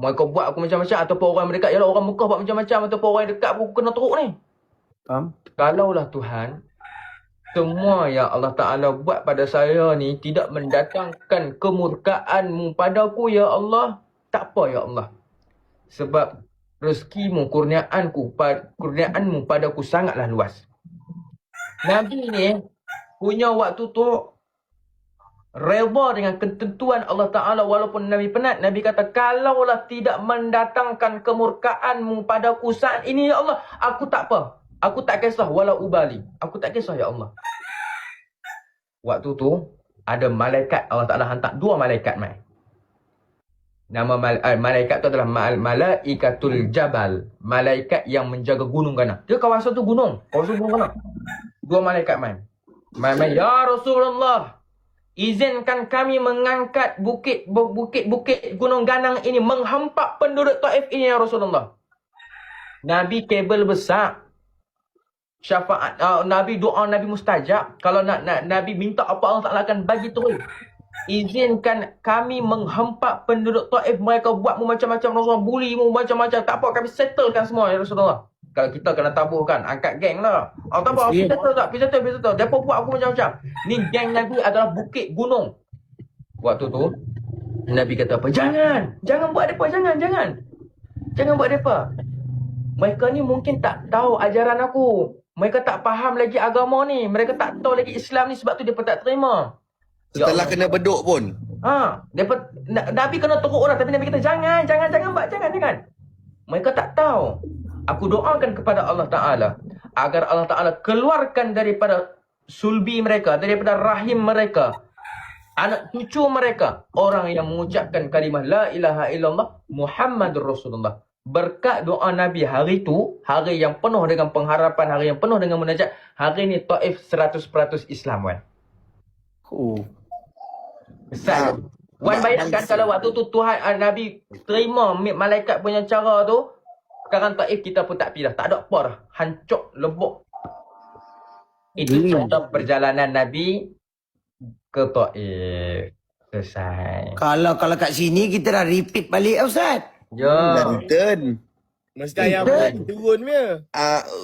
Mereka buat aku macam-macam, ataupun orang mendekat, yalah orang Mekah buat macam-macam, ataupun orang yang dekat aku kena teruk ni. Faham? Kalaulah Tuhan, semua yang Allah Ta'ala buat pada saya ni tidak mendatangkan kemurkaan-Mu padaku, ya Allah, tak apa, ya Allah. Sebab rezekimu, kurniaan-Mu padaku sangatlah luas. Nabi ni punya waktu tu redha dengan ketentuan Allah Ta'ala walaupun Nabi penat. Nabi kata, kalaulah tidak mendatangkan kemurkaan-Mu padaku saat ini, ya Allah, aku tak apa. Aku tak kisah, walau ubali. Aku tak kisah, ya Allah. Waktu tu, ada malaikat, Allah Ta'ala hantar 2 malaikat mai. Nama malaikat tu adalah Malaikatul Jabal. Malaikat yang menjaga gunung kana. Dia kawasan tu gunung. Kawasan gunung kana. 2 malaikat mai. Mai, ya Rasulullah, izinkan kami mengangkat bukit-bukit Gunung Ganang ini, menghempap penduduk Taif ini, ya Rasulullah. Nabi kabel besar. Syafaat Nabi, doa Nabi mustajab. Kalau nak Nabi minta apa, Allah Ta'ala akan bagi terus. Izinkan kami menghempap penduduk Taif. Mereka buat mu macam-macam, Rasulullah bully mu macam-macam. Tak apa, kami settlekan semua, ya Rasulullah. Kalau kita kena tabuhkan, angkat geng lah. Tak apa, pergi settle. Mereka buat aku macam-macam. Ni geng Nabi adalah bukit gunung. Waktu tu Nabi kata apa? Jangan buat mereka, jangan buat mereka. Mereka ni mungkin tak tahu ajaran aku. Mereka tak faham lagi agama ni. Mereka tak tahu lagi Islam ni, sebab tu mereka tak terima. Setelah kena beduk pun. Nabi kena teruk orang, tapi Nabi kata jangan. Mereka tak tahu. Aku doakan kepada Allah Ta'ala agar Allah Ta'ala keluarkan daripada sulbi mereka, daripada rahim mereka, anak cucu mereka, orang yang mengucapkan kalimah la ilaha illallah Muhammadur Rasulullah. Berkat doa Nabi hari tu, hari yang penuh dengan pengharapan, hari yang penuh dengan munajat, hari ni Taif 100% Islam, Wan. Besar. Wan bayangkan kalau waktu tu Tuhan, Nabi terima malaikat punya cara tu, sekarang Taif kita pun tak pilih, tak ada apa dah. Hancur, lebok. Itu contoh perjalanan Nabi ke Taif. Selesai. Kalau kat sini kita dah repeat balik, Ustaz. Ya. Dan Mesti ayam turun dia.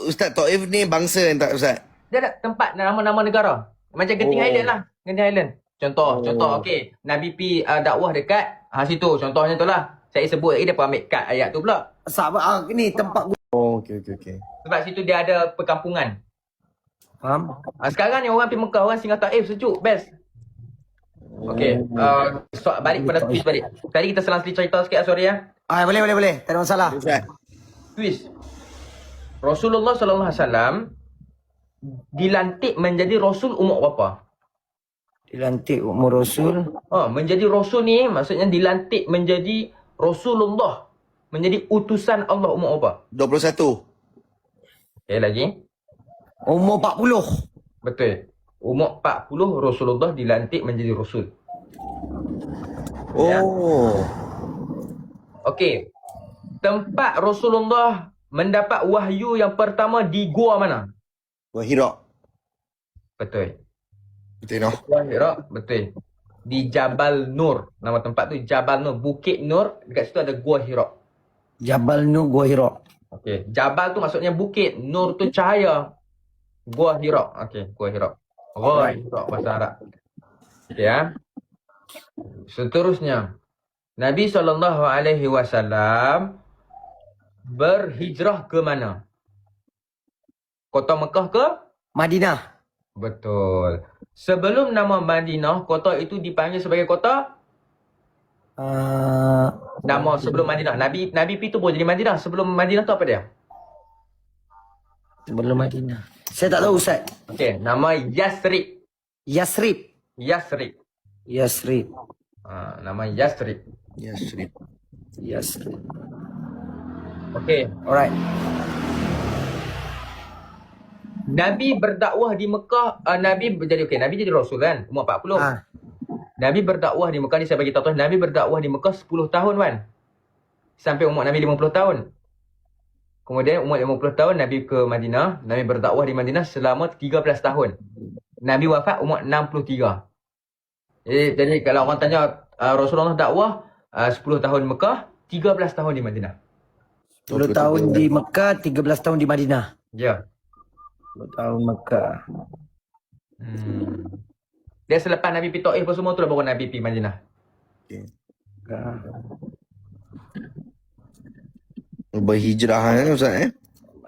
Ustaz, Taif ni bangsa tak Ustaz? Dia ada tempat nama-nama negara. Macam Genting Highland lah. Genting Highland. Contoh, okey. Nabi pi dakwah dekat situ. Contohnya tu lah. Saya sebut lagi, dia pun ambil kat ayat tu pula. Sahabat ni tempat Okey. Sebab situ dia ada perkampungan. faham? Sekarang ni orang pergi Mekah, orang singgah Taif, sejuk, best. Okey, balik pada twist balik. Tadi kita selang-seling cerita sikit, sorry ya. Boleh. Tak ada masalah. Ustaz. Twist. Rasulullah SAW dilantik menjadi Rasul umur berapa? Dilantik umur Rasul. Menjadi Rasul ni maksudnya dilantik menjadi Rasulullah. Menjadi utusan Allah umur berapa? 21. Okay, lagi. Umur 40. Betul. Umur 40 Rasulullah dilantik menjadi Rasul. Okey. Tempat Rasulullah mendapat wahyu yang pertama di gua mana? Gua Hira. Betul. Betul no? Gua Hira, betul. Di Jabal Nur. Nama tempat tu Jabal Nur, Bukit Nur. Dekat situ ada Gua Hira. Jabal Nur Gua Hira. Okey. Jabal tu maksudnya bukit, Nur tu cahaya. Gua Hira. Okey, Gua Hira. Gua Hira bahasa Arab. Okey ya. Seterusnya, Nabi SAW berhijrah ke mana? Kota Mekah ke? Madinah. Betul. Sebelum nama Madinah, kota itu dipanggil sebagai kota? Nama sebelum Madinah. Nabi pergi tu pun jadi Madinah. Sebelum Madinah tu apa dia? Sebelum Madinah. Saya tak tahu, Ustaz. Okey, nama Yasrib. Yasrib. Nama Yasrib. Yasrib. Okey. Alright. Nabi berdakwah di Mekah, Nabi jadi Rasul kan, umur 40. Nabi berdakwah di Mekah ni, saya bagi tahu Nabi berdakwah di Mekah 10 tahun kan. Sampai umur Nabi 50 tahun. Kemudian umur 50 tahun Nabi ke Madinah, Nabi berdakwah di Madinah selama 13 tahun. Nabi wafat umur 63. Jadi kalau orang tanya Rasulullah dakwah 10 tahun di Mekah, 13 tahun di Madinah. 10 tahun di Mekah, 13 tahun di Madinah. Ya. 10 tahun Mekah. Dia selepas Nabi pergi Taif apa semua tu lah baru Nabi pergi Madinah. Berhijrah kan Ustaz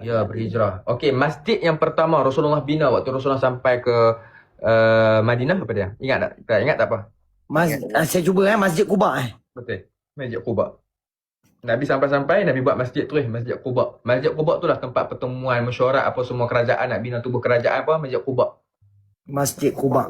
Ya, berhijrah. Okey, masjid yang pertama Rasulullah bina waktu Rasulullah sampai ke Madinah apa dia? Ingat tak? Tak ingat tak apa? Saya cuba Masjid Quba Betul. Masjid Quba. Nabi sampai-sampai, Nabi buat masjid tu Masjid Quba. Masjid Quba tu lah tempat pertemuan mesyuarat apa semua kerajaan nak bina tubuh kerajaan apa, Masjid Quba. Masjid Quba.